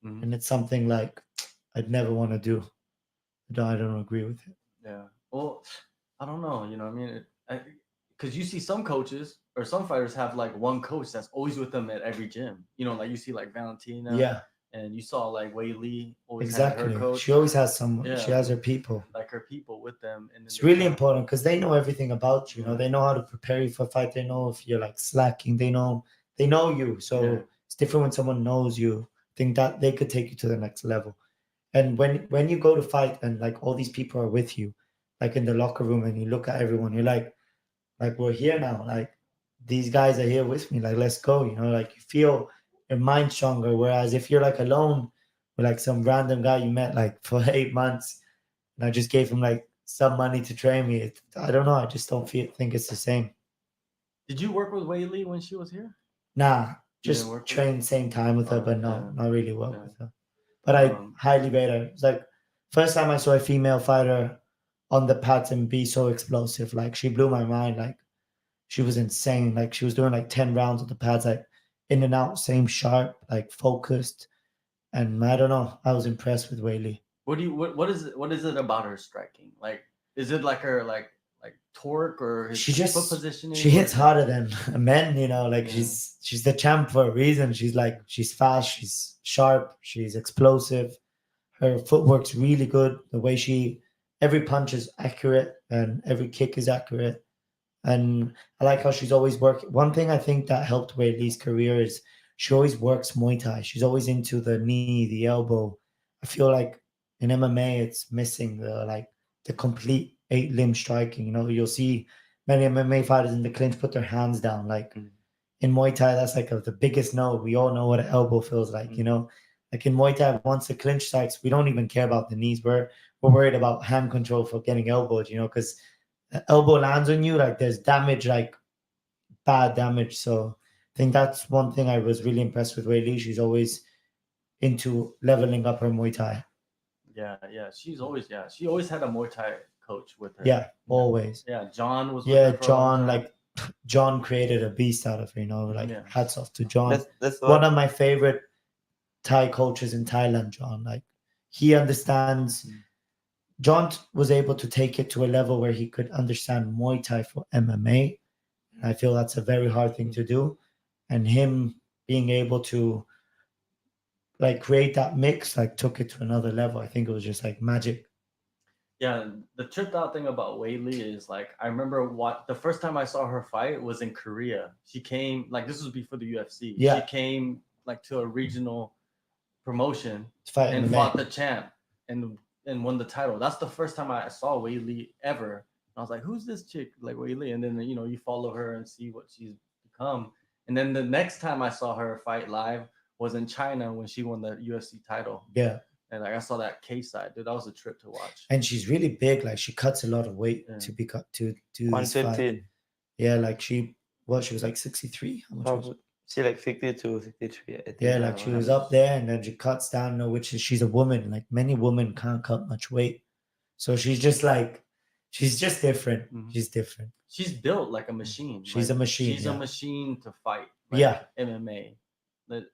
and it's something like I'd never want to do. I don't agree with it. Yeah. Well, I don't know. You know, what I mean, because you see some coaches or some fighters have like one coach that's always with them at every gym. You know, like you see like Valentina. Yeah. And you saw like Wei Li always exactly. had her coach. She always has someone. Yeah. She has her people. Like her people with them. And it's really important because they know everything about you. You know, they know how to prepare you for a fight. They know if you're like slacking. They know you. So it's different when someone knows you. Think that they could take you to the next level. And when you go to fight and like all these people are with you, like in the locker room, and you look at everyone, you're like we're here now. Like these guys are here with me. Like let's go. You know, like you feel your mind stronger. Whereas if you're like alone with like some random guy you met like for 8 months, and I just gave him like some money to train me, I don't know. I just don't think it's the same. Did you work with Wei Li when she was here? Nah, just train same time with her, but not really work with her. But I highly rate her. It's like first time I saw a female fighter on the pads and be so explosive. Like she blew my mind. Like she was insane. Like she was doing like 10 rounds of the pads, like in and out, same sharp, like focused. And I don't know. I was impressed with Wei Li. What is it about her striking? Like, is it like her like torque or his foot positioning? She hits harder than men, you know, like she's the champ for a reason. She's fast, she's sharp, she's explosive. Her footwork's really good. The way every punch is accurate and every kick is accurate. And I like how she's always working. One thing I think that helped Wei Li's career is she always works Muay Thai. She's always into the knee, the elbow. I feel like in MMA it's missing the complete 8-limb striking. You know, you'll see many MMA fighters in the clinch put their hands down. Like in Muay Thai, that's like the biggest no. We all know what an elbow feels like, you know. Like in Muay Thai, once the clinch starts, we don't even care about the knees. We're worried about hand control for getting elbowed, you know, because elbow lands on you, like there's damage, like bad damage. So I think that's one thing I was really impressed with Wei Li. She's always into leveling up her Muay Thai. Yeah. She always had a Muay Thai coach with her. Yeah, always. Yeah, John was. Yeah, John. Like John created a beast out of her. You know, like hats off to John. That's one of my favorite Thai coaches in Thailand. John, like he understands. John was able to take it to a level where he could understand Muay Thai for MMA. And I feel that's a very hard thing to do. And him being able to like create that mix, like took it to another level. I think it was just like magic. Yeah, the tripped out thing about Wei Li is like I remember the first time I saw her fight was in Korea. She came like this was before the UFC. Yeah. She came like to a regional promotion and fought the champ and won the title. That's the first time I saw Wei Li ever. And I was like, who's this chick? Like Wei Li. And then you follow her and see what she's become. And then the next time I saw her fight live was in China when she won the UFC title. Yeah. And like I saw that case side, dude. That was a trip to watch. And she's really big. Like she cuts a lot of weight to be cut to do 115. Yeah, like she was like 63. How much was it? She like 62, 63. I think. Yeah, like she was up there, and then she cuts down. Which is she's a woman. Like many women can't cut much weight, so she's just like She's just different. Mhm. She's different. She's built like a machine. She's a machine, She's yeah. a machine to fight. Like Yeah. MMA.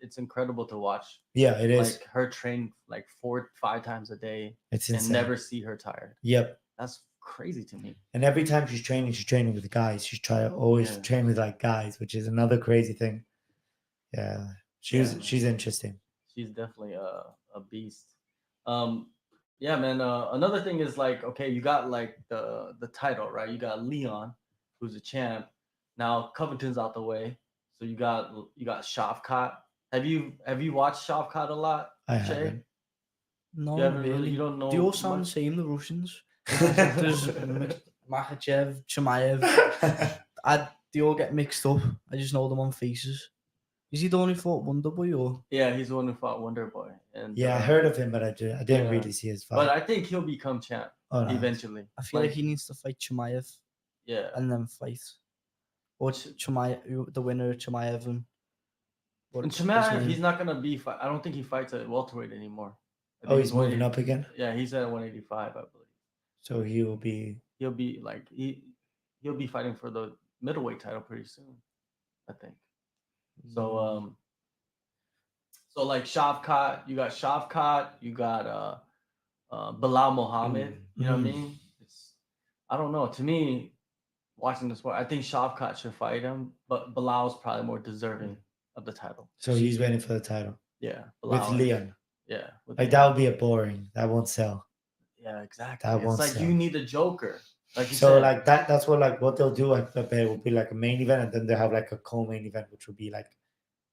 It's incredible to watch. Yeah, it is. Like her train like 4-5 times a day It's and insane. never see her tired. Yep. That's crazy to me. And every time she's training with guys. She's trying to always Yeah. train with like guys, which is another crazy thing. Yeah. She's interesting. She's definitely a beast. Yeah, man. Another thing is like, okay, you got like the title, right? You got Leon, who's a champ. Now Covington's out the way, so you got Shavkat. Have you watched Shavkat a lot? I Shay? haven't. No, You haven't really. You don't know. They all sound the much? same, the Russians. There's Makhachev, Chimaev. They all get mixed up. I just know them on faces. Is he the one who fought Wonderboy or? Yeah, he's the one who fought Wonderboy. And Yeah, I heard of him, but I didn't yeah. really see his fight. But I think he'll become champ Oh, nice. eventually. I feel like he needs to fight Chimaev Yeah. and then fight. Or Chimaev, the winner of Chimaev and. And Chimaev, he's not gonna be. I don't think he fights at welterweight anymore. Oh, he's moving up again. Yeah, he's at 185, I believe. So he'll be like he'll be fighting for the middleweight title pretty soon, I think. So so like Shavkat, you got Bilal Muhammad. You know what I mean? I don't know. To me, watching the sport, I think Shavkat should fight him, but Bilal's probably more deserving of the title. So he's waiting for the title. Yeah, Bilal, with Leon. Yeah, like that would be a boring. That won't sell. Yeah, exactly. That won't like sell. You need a joker. Like you so said. like that's what they'll do. I bet will be like a main event, and then they'll have like a co-main event, which will be like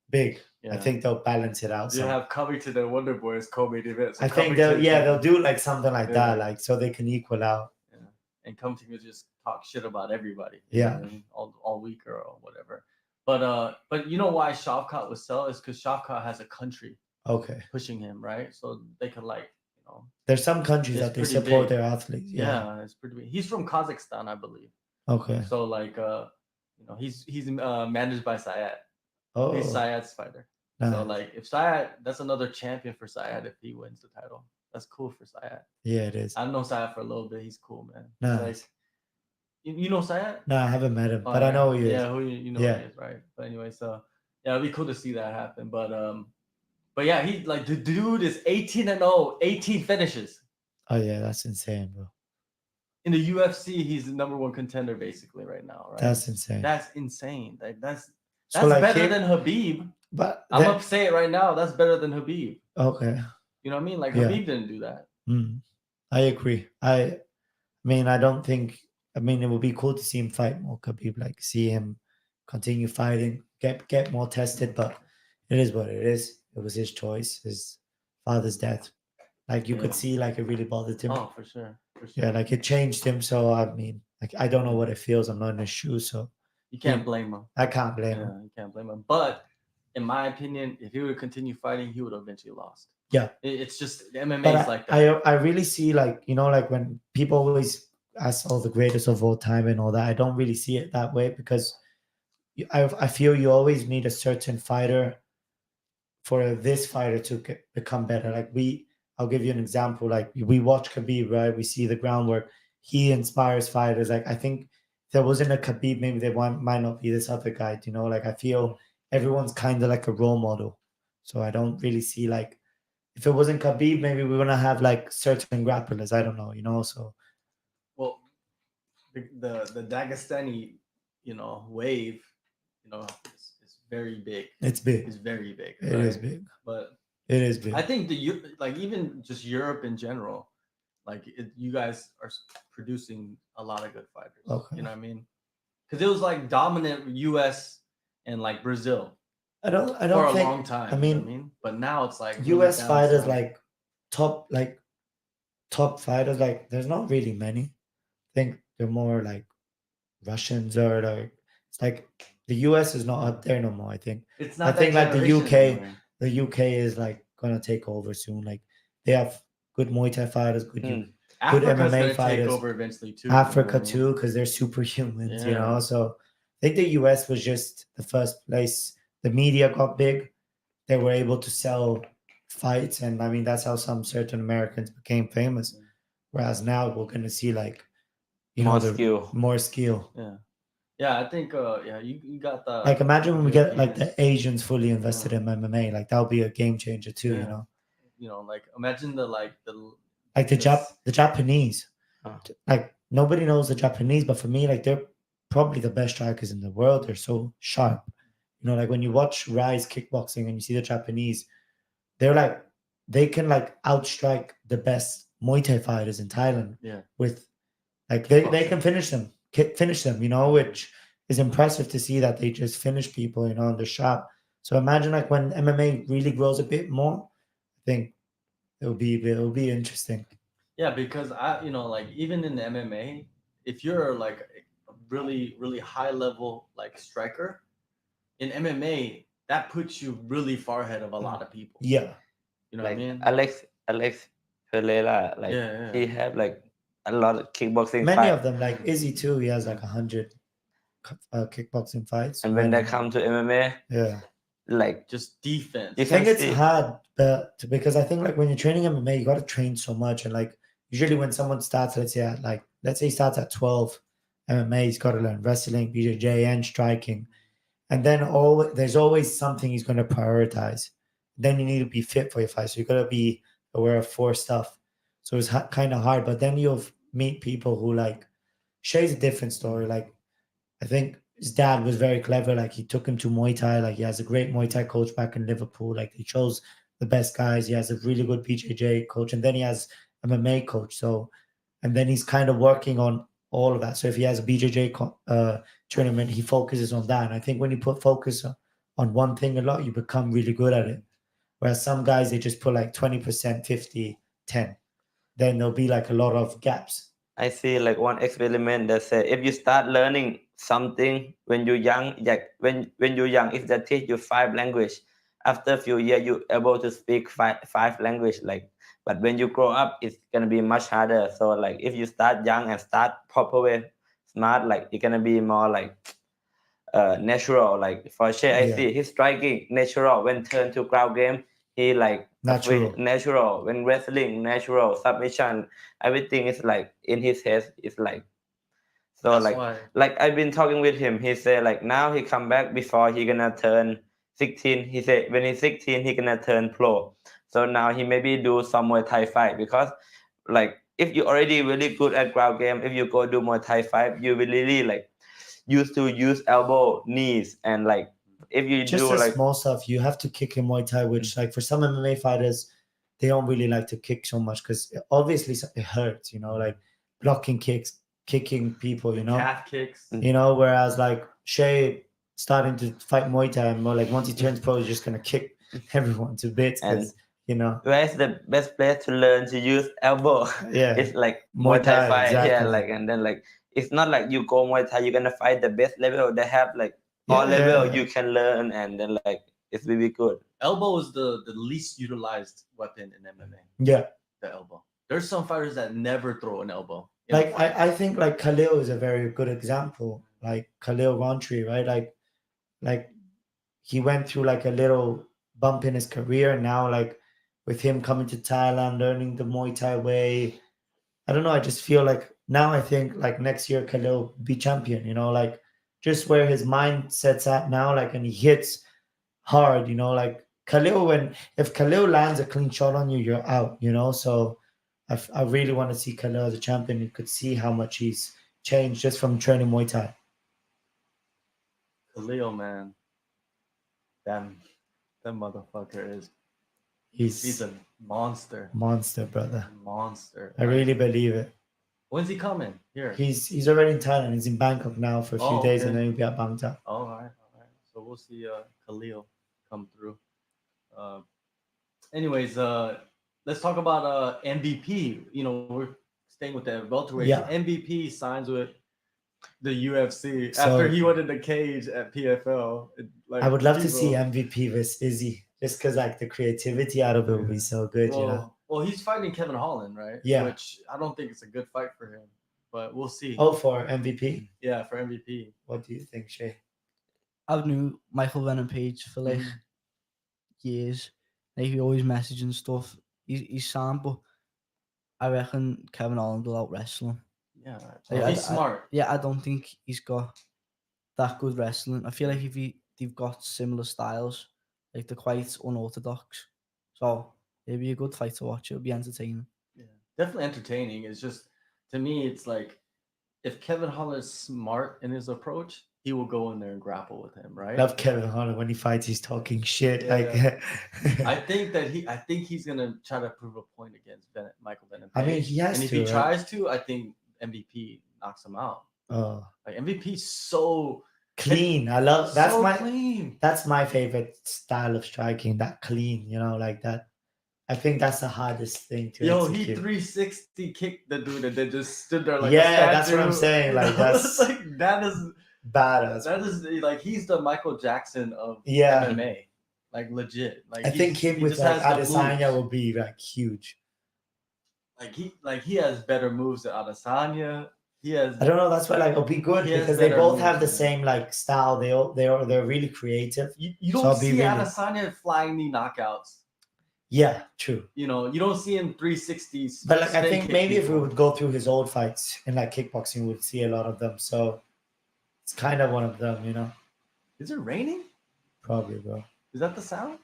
big. Yeah. I think they'll balance it out. You have Covington and Wonderboy as co-main events. So I think they'll do like something like that, like so they can equal out. Yeah. And Covington will just talk shit about everybody. Yeah. All week or whatever. But you know why Shavkat would sell is because Shavkat has a country. Okay. Pushing him, right? So they could like, there's some countries that they support their athletes. Yeah, it's pretty big. He's from Kazakhstan, I believe. Okay. So like he's managed by Syed. Oh. He's Syed's fighter. Nice. So like if Syed, that's another champion for Syed if he wins the title. That's cool for Syed. Yeah, it is. I've known Syed for a little bit. He's cool, man. Nice. Like, you know Syed? No, I haven't met him, but I know who he is. Yeah, you know who he is, right? But anyway, so yeah, it'd be cool to see that happen. But yeah, he like the dude is 18-0, 18 finishes. Oh yeah, that's insane, bro. In the UFC, he's the number one contender basically right now, right? That's insane. That's insane. That's better than Khabib. But I'm gonna say it right now. That's better than Khabib. Okay. You know what I mean? Like Khabib didn't do that. I agree. I mean, I don't think. I mean, it would be cool to see him fight more Khabib. Like, see him continue fighting, get more tested. But it is what it is. It was his choice. His father's death. Like you could see, like it really bothered him. Oh, for sure. Yeah, like it changed him. So I mean, like I don't know what it feels. I'm not in his shoes, so you can't blame him. I can't blame him. You can't blame him. But in my opinion, if he would continue fighting, he would have eventually lost. Yeah, it's just MMA is like that. I really see like like when people always ask all the greatest of all time and all that. I don't really see it that way because I feel you always need a certain fighter for this fighter to become better. Like I'll give you an example. Like we watch Khabib, right? We see the groundwork. He inspires fighters. Like I think if there wasn't a Khabib, maybe there might not be this other guy. Like I feel everyone's kind of like a role model. So I don't really see like if it wasn't Khabib, maybe we wouldn't have like certain grapplers. I don't know. So well, the Dagestani, wave, is very big. It's big. It's very big. It is big. But it is big. I think even just Europe in general, you guys are producing a lot of good fighters. Okay. You know what I mean? Because it was like dominant U.S. and like Brazil. I don't for think, a long time. I mean, but now it's like U.S. fighters top fighters. Like there's not really many. I think they're more like Russians or like it's like the U.S. is not up there no more. I think it's not. I think like the UK. The UK is like gonna take over soon. Like they have good Muay Thai fighters, good MMA fighters. Take over eventually too. Africa too, because they're superhumans. So I think the US was just the first place. The media got big. They were able to sell fights, and I mean that's how some certain Americans became famous. Whereas now we're gonna see like More skill. more skill. Yeah, I think you got the Like imagine when we get like the Europeans. Asians fully invested in MMA, like that would be a game changer too. Yeah. Like imagine the the Japanese. Oh. Like nobody knows the Japanese, but for me, like they're probably the best strikers in the world. They're so sharp. Like when you watch Rise kickboxing and you see the Japanese, they're like they can like outstrike the best Muay Thai fighters in Thailand. Yeah. With like they can finish them, which is impressive to see that they just finish people, and they're sharp. So imagine like when MMA really grows a bit more, I think it'll be interesting. Yeah, because like even in the MMA, if you're like a really really high level like striker in MMA, that puts you really far ahead of a lot of people. Yeah. You know Like what I mean? Alex Pereira, like Yeah. he have like a lot of kickboxing Many fight. of them, like Izzy too, he has like 100 kickboxing fights. And when they come to MMA, yeah, like Just defense. you I think can it's see hard, because I think like when you're training MMA, you got to train so much, and like usually when someone starts, let's say he starts at 12 MMA, he's got to learn wrestling, BJJ, and striking, and then there's always something he's going to prioritize. Then you need to be fit for your fight, so you got to be aware of 4 stuff. So it's kind of hard, but then you'll meet people who like Shea's a different story. Like I think his dad was very clever. Like he took him to Muay Thai. Like he has a great Muay Thai coach back in Liverpool. Like he chose the best guys. He has a really good BJJ coach, and then he has MMA coach. So, and then he's kind of working on all of that. So if he has a BJJ tournament, he focuses on that. And I think when you put focus on one thing a lot, you become really good at it. Whereas some guys, they just put like 20%, 50, 10. Then there'll be like a lot of gaps. I see like one experiment that said if you start learning something when you're young, like when you're young, if they teach you 5 language, after a few years you're able to speak five language. Like, but when you grow up, it's gonna be much harder. So like if you start young and start proper way, smart, like you're gonna be more like natural. Like for Shea, I see his striking natural. When turn to ground game, he like natural. When wrestling, natural. Submission, everything is like in his head. It's like so. That's like why. like I've been talking with him. He said like now he come back before he gonna turn 16. He said when he's 16 he gonna turn pro. So now he maybe do some Muay Thai fight because like if you're already really good at ground game, if you go do Muay Thai fight, you will really like used to use elbow, knees, and like if you just do the like small stuff, you have to kick in Muay Thai, which like for some MMA fighters, they don't really like to kick so much because obviously it hurts, like blocking kicks, kicking people, Calf kicks. Whereas like Shea starting to fight Muay Thai, and more like once he turns pro, he's just gonna kick everyone to bits because where's the best place to learn to use elbow? Yeah, it's like Muay Thai fight. exactly. Yeah, like and then like it's not like you go Muay Thai, you're gonna fight the best level. They have like all level you can learn, and then like it's really good. Elbow is the least utilized weapon in MMA. Yeah, the elbow. There's some fighters that never throw an elbow. Like I think like Khalil is a very good example. Like Khalil Rountree, right? Like he went through like a little bump in his career, and now like with him coming to Thailand, learning the Muay Thai way, I don't know. I just feel like now I think like next year Khalil be champion. Like just where his mindset's at now, like and he hits hard. Like Khalil, if Khalil lands a clean shot on you, you're out. So I really want to see Khalil as a champion. You could see how much he's changed just from training Muay Thai. Khalil, man, that motherfucker is. He's a monster. Monster, brother. Monster. I really believe it. When's he coming here? He's already in Thailand. He's in Bangkok now for a few days, and then he'll be at Bangkok. Oh, all right. So we'll see Khalil come through. Anyways, let's talk about MVP. We're staying with the welterweight. Yeah. MVP signs with the UFC after he went in the cage at PFL. I would love to see MVP versus Izzy, just because like the creativity out of it would be so good. Well, he's fighting Kevin Holland, right? Yeah. Which I don't think it's a good fight for him, but we'll see. Oh, for MVP? Yeah, for MVP. What do you think, Shea? I've knew Michael Venom Page for like years. Like he always messaging stuff. He's sound, but I reckon Kevin Holland will out wrestle him. Yeah, Like, he's smart. I don't think he's got that good wrestling. I feel like if they've got similar styles, like they're quite unorthodox. So it'd be a good fight to watch. It'll be entertaining. Yeah, definitely entertaining. It's just, to me, it's like, if Kevin Holland's smart in his approach, he will go in there and grapple with him, right? Love Kevin Holland when he fights. He's talking shit. Yeah. Like I think he's gonna try to prove a point against Michael Venom Page. I mean, he has and if to, he right? tries to, I think MVP knocks him out. Oh, Like MVP's so clean. I love that's so my clean. that's my favorite style of striking. That clean, like that. I think that's the hardest thing to Yo, execute. he 360 kicked the dude and then just stood there like Yeah, a that's what I'm statue. saying. Like It's that's like that is badass. like he's the Michael Jackson of Yeah. MMA. Like legit. Like I think him he with just like has the Adesanya moves. will be like huge. Like he has better moves than Adesanya. He has I don't know. That's why like it'll be good He has because they better both have the moves than him. same like style. They're really creative. you So don't I'll be see really- Adesanya flying knee knockouts. Yeah, true. You don't see him 360s. But like I spin think kick maybe if we people. would go through his old fights in like kickboxing, we'd see a lot of them. So it's kind of one of them, Is it raining? probably, bro. Is that the sound?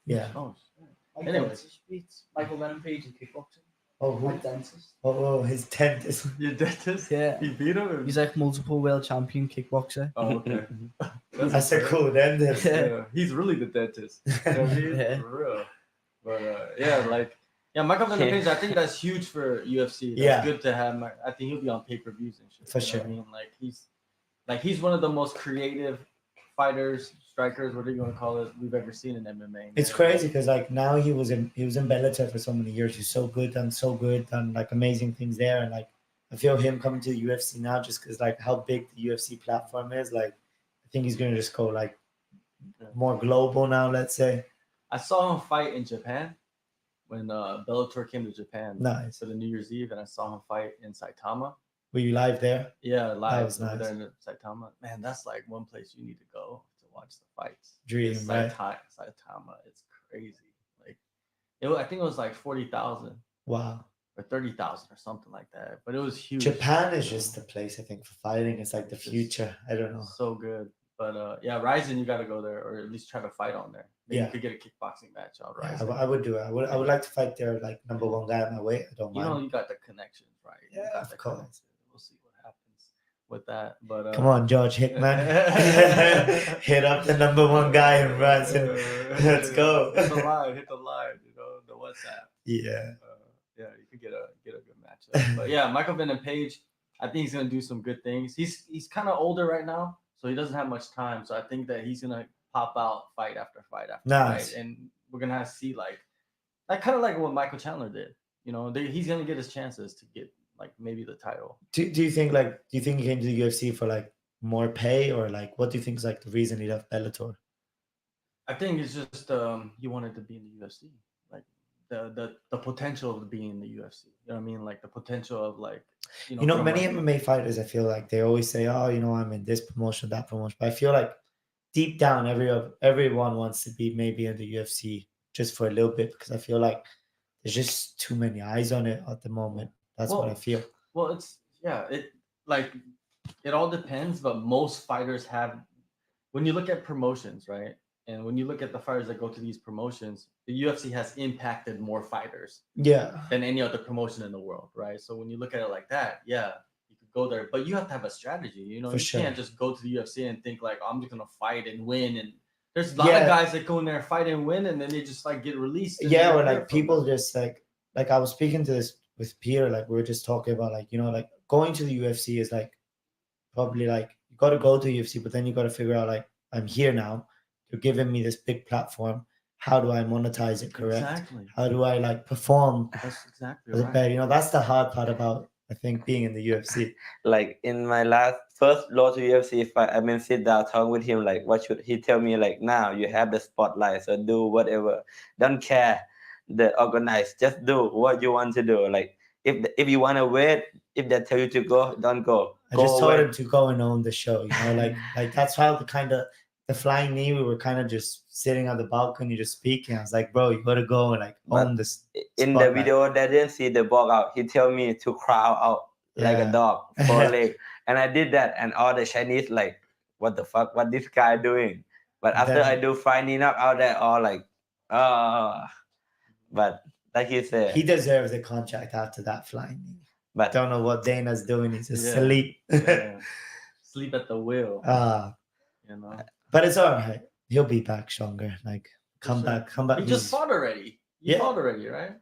Yeah. Oh, shit. My Anyways. dentist beats Michael Venom Page in kickboxing. Oh, My who? dentist. Oh, his tent is. Your dentist? Yeah. He beat him? He's like multiple world champion kickboxer. Oh, okay. That's a cool dentist. Yeah, he's really the dentist. You know what I mean? Yeah. For real. But Michael Venom Page, I think that's huge for UFC. That's Yeah. good to have. I think he'll be on pay-per-views and shit. For you know what sure. I mean, he's one of the most creative fighters, strikers, whatever you want to call it, we've ever seen in MMA. It's man. crazy because like now he was in Bellator for so many years. He's so good, done like amazing things there, and like I feel him coming to the UFC now just because like how big the UFC platform is. Like I think he's gonna just go like more global now. Let's say. I saw him fight in Japan when Bellator came to Japan Nice. for the New Year's Eve, and I saw him fight in Saitama. Were you live there? Yeah, live was over nice. there in Saitama. Man, that's like one place you need to go to watch the fights. Dream, It's right? Saitama, it's crazy. Like, I think it was like 40,000 Wow. or 30,000 or something like that. But it was huge. Japan is just the place I think for fighting. It's like the Just future. I don't know. So good. But Ryzen, you got to go there or at least try to fight on there. Maybe Yeah. you could get a kickboxing match on Yeah, Ryzen. I would do it. I would like to fight their like number one guy at my weight. I don't You mind. you got the connections, right? You Yeah, got of the course. connections. We'll see what happens with that. But Come on, George Hickman. Hit up the number one guy in Brazil. Let's go. Hit the line, the WhatsApp. Yeah. You could get a good matchup. But yeah, Michael Venom Page, I think he's gonna do some good things. He's kind of older right now, so he doesn't have much time. So I think that he's gonna pop out fight after fight after Nice. fight, and we're gonna see like kind of like what Michael Chandler did. He's gonna get his chances to get like maybe the title. Do you think he came to the UFC for like more pay, or like what do you think is like the reason he left Bellator? I think it's just he wanted to be in the UFC, like the potential of being in the UFC. You know what I mean? Like the potential of like from, many like, MMA fighters, I feel like they always say, "Oh, I'm in this promotion, that promotion." But I feel like deep down, everyone wants to be maybe in the UFC just for a little bit because I feel like there's just too many eyes on it at the moment. That's what I feel. Well, it all depends, but most fighters have. When you look at promotions, right? And when you look at the fighters that go to these promotions, the UFC has impacted more fighters Yeah. than any other promotion in the world, right? So when you look at it like that, yeah, you could go there, but you have to have a strategy. You sure. can't just go to the UFC and think like, I'm just gonna fight and win. And there's a lot of guys that go in there, fight and win, and then they just like get released. Yeah, or like people just like I was speaking to this with Peter, like we were just talking about like like going to the UFC is like probably like you got to go to the UFC, but then you got to figure out like I'm here now. You're giving me this big platform. How do I monetize it correct? Exactly. How do I like perform? That's exactly as a right. better, that's the hard part about I think being in the UFC. Like in my first road to UFC, if I sit down talk with him, like what should he tell me? Like now you have the spotlight, so do whatever. Don't care the organize. Just do what you want to do. Like if you want to wait, if they tell you to go, don't go. I just told him to go and own the show. Like that's how the flying knee. We were kind of just sitting on the balcony, just speaking. I was like, bro, you gotta go and like own this. In the video, they didn't see the ball out. He tell me to crowd out like a Yeah. dog, 4 leg. And I did that, and all the Chinese like, what the fuck? What this guy doing? But after I Then do fine enough, out there all like, ah. But like you he said, deserves a contract after that flying. but Don't know what Dana's doing. He's Yeah. asleep. Yeah. Sleep at the wheel. You know. But it's all right. He'll be back stronger. Like come sure. back, come back. You just He's- fought already. You Yeah. fought already, right?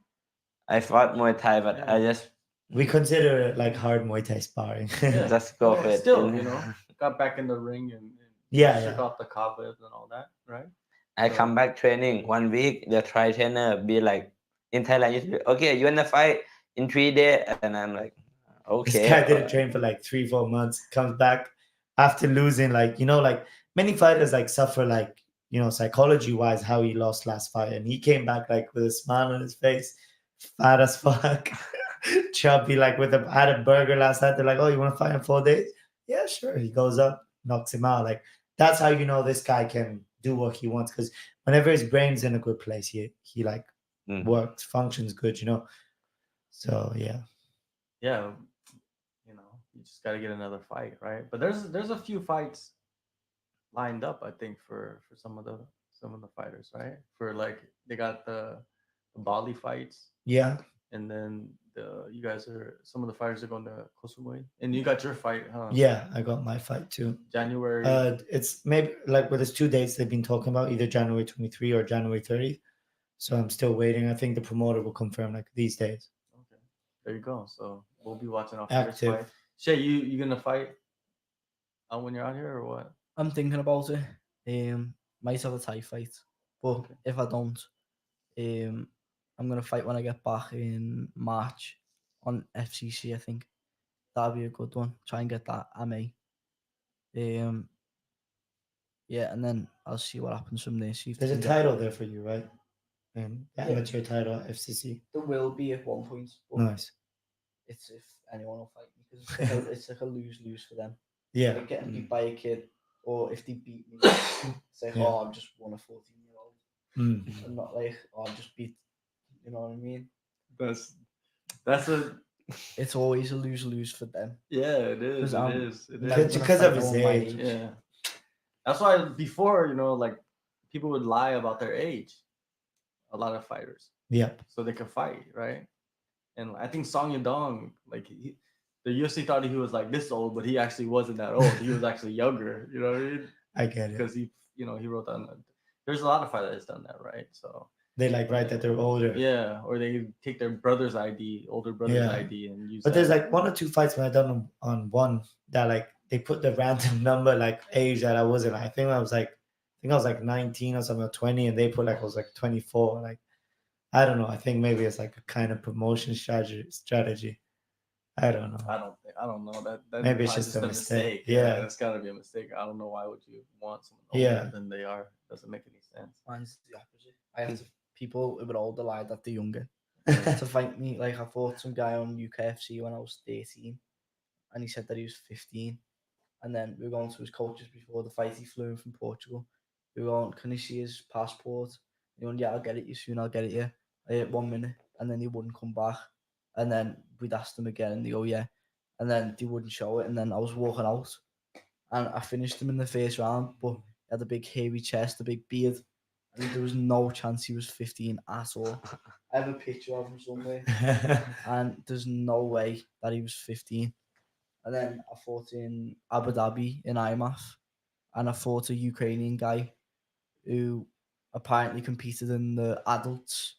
I fought Muay Thai, but Yeah. I just we consider it like hard Muay Thai sparring. Yeah. just go for it. Still, you know, got back in the ring and Yeah, shook yeah. off the cobwebs and all that, right? I come back training 1 week. The try trainer be like in Thailand, used to be, okay, you wanna fight in 3 days, and I'm like, This okay. guy didn't train for like 3-4 months, comes back after losing, like, you know, like many fighters like suffer like, you know, psychology wise, how he lost last fight. And he came back like with a smile on his face, fat as fuck, chubby, like had a burger last night. They're like, oh, you want to fight in 4 days? Yeah, sure. He goes up, knocks him out. Like, that's how you know this guy can do what he wants. Because whenever his brain's in a good place, he like Mhm. works, functions good, you know. So yeah. Yeah, you know, you just got to get another fight, right? But there's a few fights lined up, I think, for some of the fighters, right? For like they got the Bali fights, Yeah. and then some of the fighters are going to Kosumoy, and you got your fight, huh? Yeah, I got my fight too. January. It's maybe like with there's 2 dates they've been talking about, either January 23 or January 30th. So I'm still waiting. I think the promoter will confirm like these days. Okay, there you go. So we'll be watching out for this Active. fight. Shea, you gonna fight when you're out here or what? I'm thinking about it. Might have a Thai fight, but Okay. if I don't, I'm gonna fight when I get back in March on FCC. I think that'll be a good one. Try and get that MA. Yeah, and then I'll see what happens from there. See if There's they a can get- title there for you, right? And the Yeah. amateur title at FCC. There will be at one point, but Nice. it's if anyone will fight me because it's like a lose-lose for them. Yeah. Like getting beat by a kid, or if they beat me, it's like, Yeah. oh, I've just won a 14-year-old, Mm. and not like, oh, I just beat. You know what I mean? That's a It's always a lose-lose for them. yeah, it is. 'Cause It I'm is. It never is. gonna Because fight of his no one my age. Yeah. That's why before, you know, like people would lie about their age. A lot of fighters, Yeah. so they could fight, right? And I think Song Yadong, like the UFC thought he was like this old, but he actually wasn't that old. He was actually younger. You know what I mean? I get it. Because he wrote down. There's a lot of fighters that's done that, right? So They like write that they're older. yeah, or they take their brother's ID, older brother's Yeah. ID, and use. But there's that. like 1 or 2 fights when I done on one that like they put the random number like age that I wasn't. I think I was like 19 or something, or 20, and they put like I was like 24. Like I don't know. I think maybe it's like a kind of promotion strategy. I don't know. I don't know that. Maybe it's probably just a mistake. Yeah, Yeah. that's got to be a mistake. I don't know why would you want someone Yeah. older than they are. Doesn't make any sense. Mine's the opposite. I have to people who were older lie that they're younger to fight me. Like I fought some guy on UKFC when I was 13, and he said that he was 15. And then we were going to his coaches before the fight. He flew in from Portugal. We were going, can you see his passport? He went, yeah, I'll get it you soon. I'll get it you. 1 minute, and then he wouldn't come back. And then we'd asked him again, and they go, yeah. And then they wouldn't show it. And then I was walking out, and I finished him in the first round. But he had a big hairy chest, a big beard, and there was no chance he was 15 at all. I have a picture of him somewhere, and there's no way that he was 15. And then I fought in Abu Dhabi in IMAF, and I fought a Ukrainian guy who apparently competed in the adults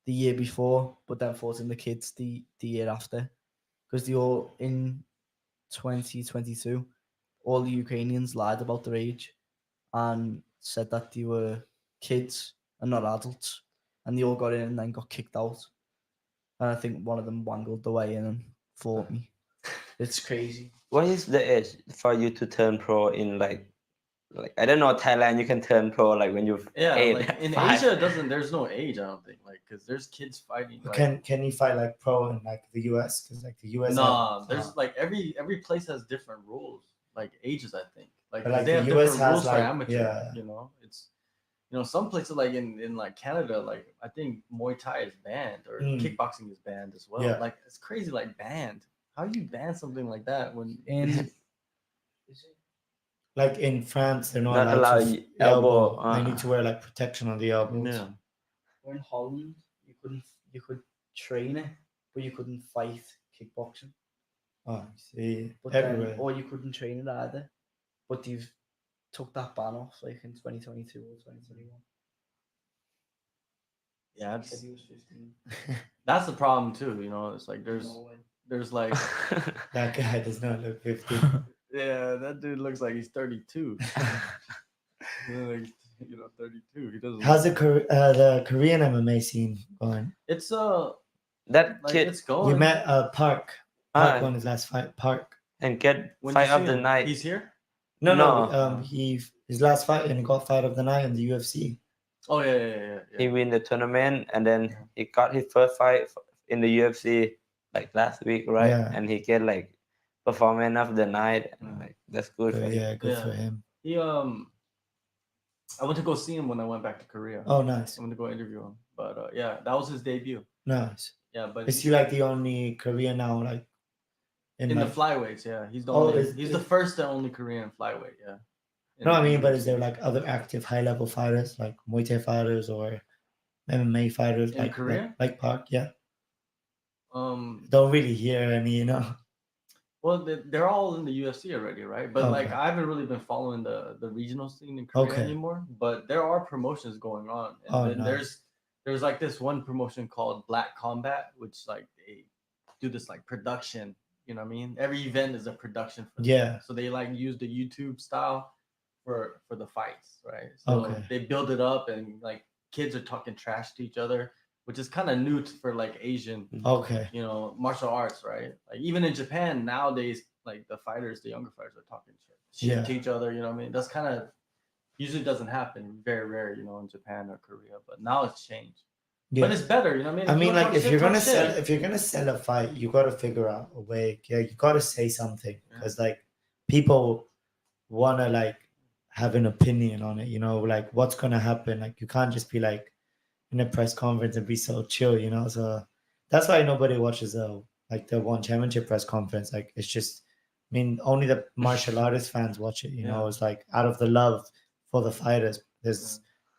the year before, but then fought in the kids the year after. Because they all, in 2022, all the Ukrainians lied about their age and said that they were kids and not adults. And they all got in and then got kicked out. And I think one of them wangled the way in and fought me. It's crazy. What is the age for you to turn pro in like I don't know, Thailand you can turn pro like when you've Yeah, 8, like in 5. Asia, there's no age. I don't think, like, because there's kids fighting. Like, Can you fight like pro in like the US? Because like the US. nah, there's like every place has different rules, like ages. I think, like, But, like, they the have US different has, rules for like, amateur. yeah. You know, it's some places like in like Canada, like I think Muay Thai is banned or Mm. kickboxing is banned as well. Yeah. Like it's crazy, like banned. how you ban something like that when In is it Like in France, they're not Not allowed allowed to elbow, They need to wear like protection on the elbows. yeah. or in Holland? You could train it, but you couldn't fight kickboxing. Oh, I see. But Everywhere. then, or you couldn't train it either. But they've took that ban off like in 2022 or 2021. Yeah, He said he was 15. that's the problem too. You know, it's like No way. there's like That guy does not look 15. yeah, that dude looks like he's 32. Like, 32. He doesn't. How's the Korean MMA scene going? It's that like kid it's going. We met Park. Park won his last fight. Park. and get When fight you of see the him, night. He's here. No. His last fight and he got fight of the night in the UFC. Oh yeah. He win the tournament and then he got his first fight in the UFC like last week, right? Yeah. And he get like performance of the night. And, like that's good for him. Yeah, good Yeah. for him. He I went to go see him when I went back to Korea. Oh, nice. I went to go interview him, but yeah, that was his debut. Nice. Yeah, but Is he like the only Korean now, like in like, the flyweights, yeah, he's the Oh, only. is- He's is- the first and only Korean flyweight. Yeah. No, I mean, but in- is there like other active high level fighters, like Muay Thai fighters or MMA fighters, In Korea? like Park? Yeah, um don't really hear any, you know. Well, they're all in the UFC already, right? But like Okay. I haven't really been following the regional scene in Korea Okay. anymore. But there are promotions going on, and Oh, then nice. there's like this one promotion called Black Combat, which like they do this like production. You know what I mean? Every event is a production for them. Yeah. So they like use the YouTube style for the fights, right? So Okay. they build it up, and like kids are talking trash to each other, which is kind of new for like Asian Okay. martial arts, right? Like even in Japan nowadays, like the younger fighters are talking shit Yeah. to each other. You know what I mean? That's kind of usually doesn't happen. Very rare, in Japan or Korea. But now it's changed. Yeah. But it's better. You know what I mean? I mean, you like talk if shit, you're talk gonna shit. if you're gonna sell a fight, you got to figure out a way. Yeah, you got to say something because like people want to like have an opinion on it. Like what's gonna happen. Like you can't just be like in a press conference and be so chill. So that's why nobody watches the one championship press conference. Like it's just, I mean, only the martial artist fans watch it. It's like out of the love for the fighters.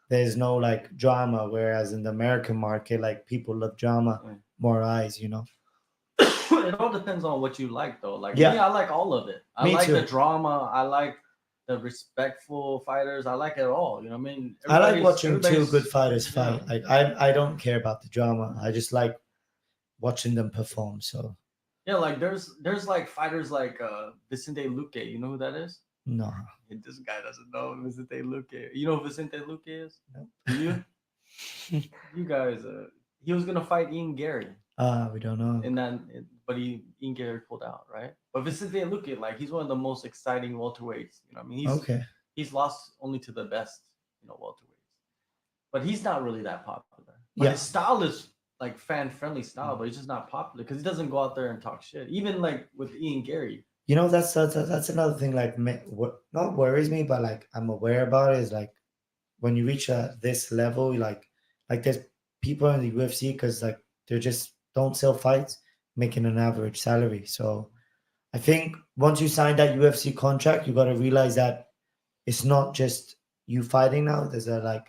There's no like drama, whereas in the American market, like people love drama, more eyes. It all depends on what you like, though. Like Yeah. me, I like all of it. I Me like too. the drama. I like the respectful fighters. I like it all. You know what I mean? I like Everybody's- watching two everybody's- good fighters fight. Yeah. Like I don't care about the drama. I just like watching them perform. So Yeah, like there's like fighters like Vicente Luque. You know who that is? no. This guy doesn't know Vicente Luque. You know who Vicente Luque is? Nope. Do you? You guys, he was gonna fight Ian Gary, We don't know. but Ian Gary pulled out, right? But Vicente Luque, like he's one of the most exciting welterweights. You know, what I mean, Okay. he's lost only to the best, welterweights, but he's not really that popular. But Yeah. his style is like fan friendly style, but he's just not popular because he doesn't go out there and talk shit. Even like with Ian Gary. That's another thing. Like, what not worries me, but like I'm aware about it is like when you reach this level, like there's people in the UFC because like they just don't sell fights, making an average salary. So I think once you sign that UFC contract, you got to realize that it's not just you fighting now. There's a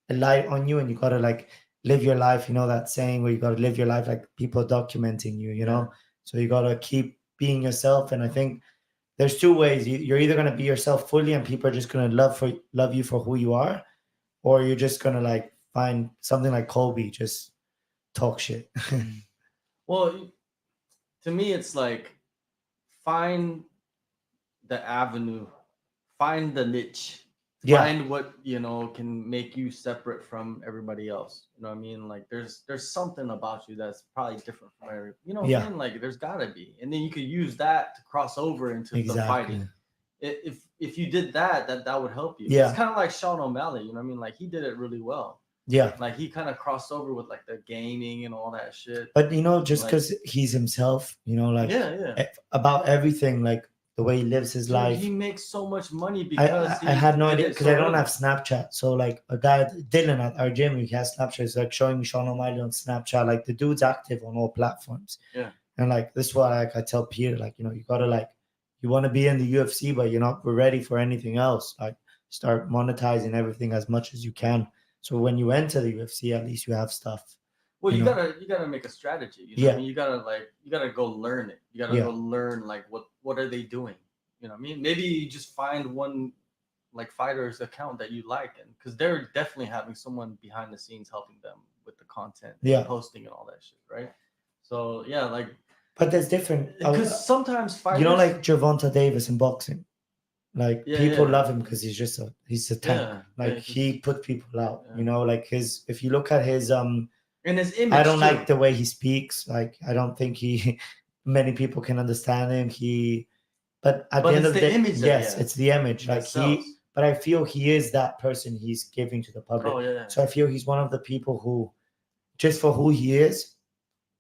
light on you, and you got to like live your life. That saying where you got to live your life like people documenting you. So you got to keep being yourself. And I think there's two ways. You're either going to be yourself fully and people are just going to love you for who you are, or you're just going to like find something like Kobe, just talk shit. Well, to me, it's like find the avenue, find the niche, Yeah. find what can make you separate from everybody else. You know what I mean? Like there's something about you that's probably different from every. You know what Yeah. I mean? Like there's gotta be, and then you could use that to cross over into the fighting. If you did that would help you. Yeah. It's kind of like Sean O'Malley. You know what I mean? Like he did it really well. Yeah. Like he kind of crossed over with like the gaming and all that shit. But just because he's himself, about everything, like the way he lives his Dude, life. he makes so much money because I had no did idea it because so I don't early. have Snapchat. So like a guy Dylan at our gym, he has Snapchat. He's like showing me Sean O'Malley on Snapchat. Like the dude's active on all platforms. Yeah. And like this is why like I tell Peter, like, you know, you gotta like, you want to be in the UFC, but you're not ready for anything else. Like start monetizing everything as much as you can. So when you enter the UFC, at least you have stuff. Well, you you know? gotta make a strategy. You know what Yeah. I mean? You gotta go learn it. You gotta Yeah. go learn like what are they doing? You know what I mean? Maybe you just find one like fighter's account that you like, and because they're definitely having someone behind the scenes helping them with the content, and Yeah. posting and all that shit, right? So yeah, like But there's different. because sometimes fighters, you know, like Gervonta Davis in boxing. Like Yeah, people yeah. love him because he's a tank. Yeah, Like yeah, he put people out. Yeah. You know, like his. If you look at his and his image, I don't too. like the way he speaks. Like I don't think many people can understand him. But at But the end it's of the the day, image that he yes, has it's the image. that Like sells. but I feel he is that person he's giving to the public. Oh yeah. So I feel he's one of the people who, just for who he is,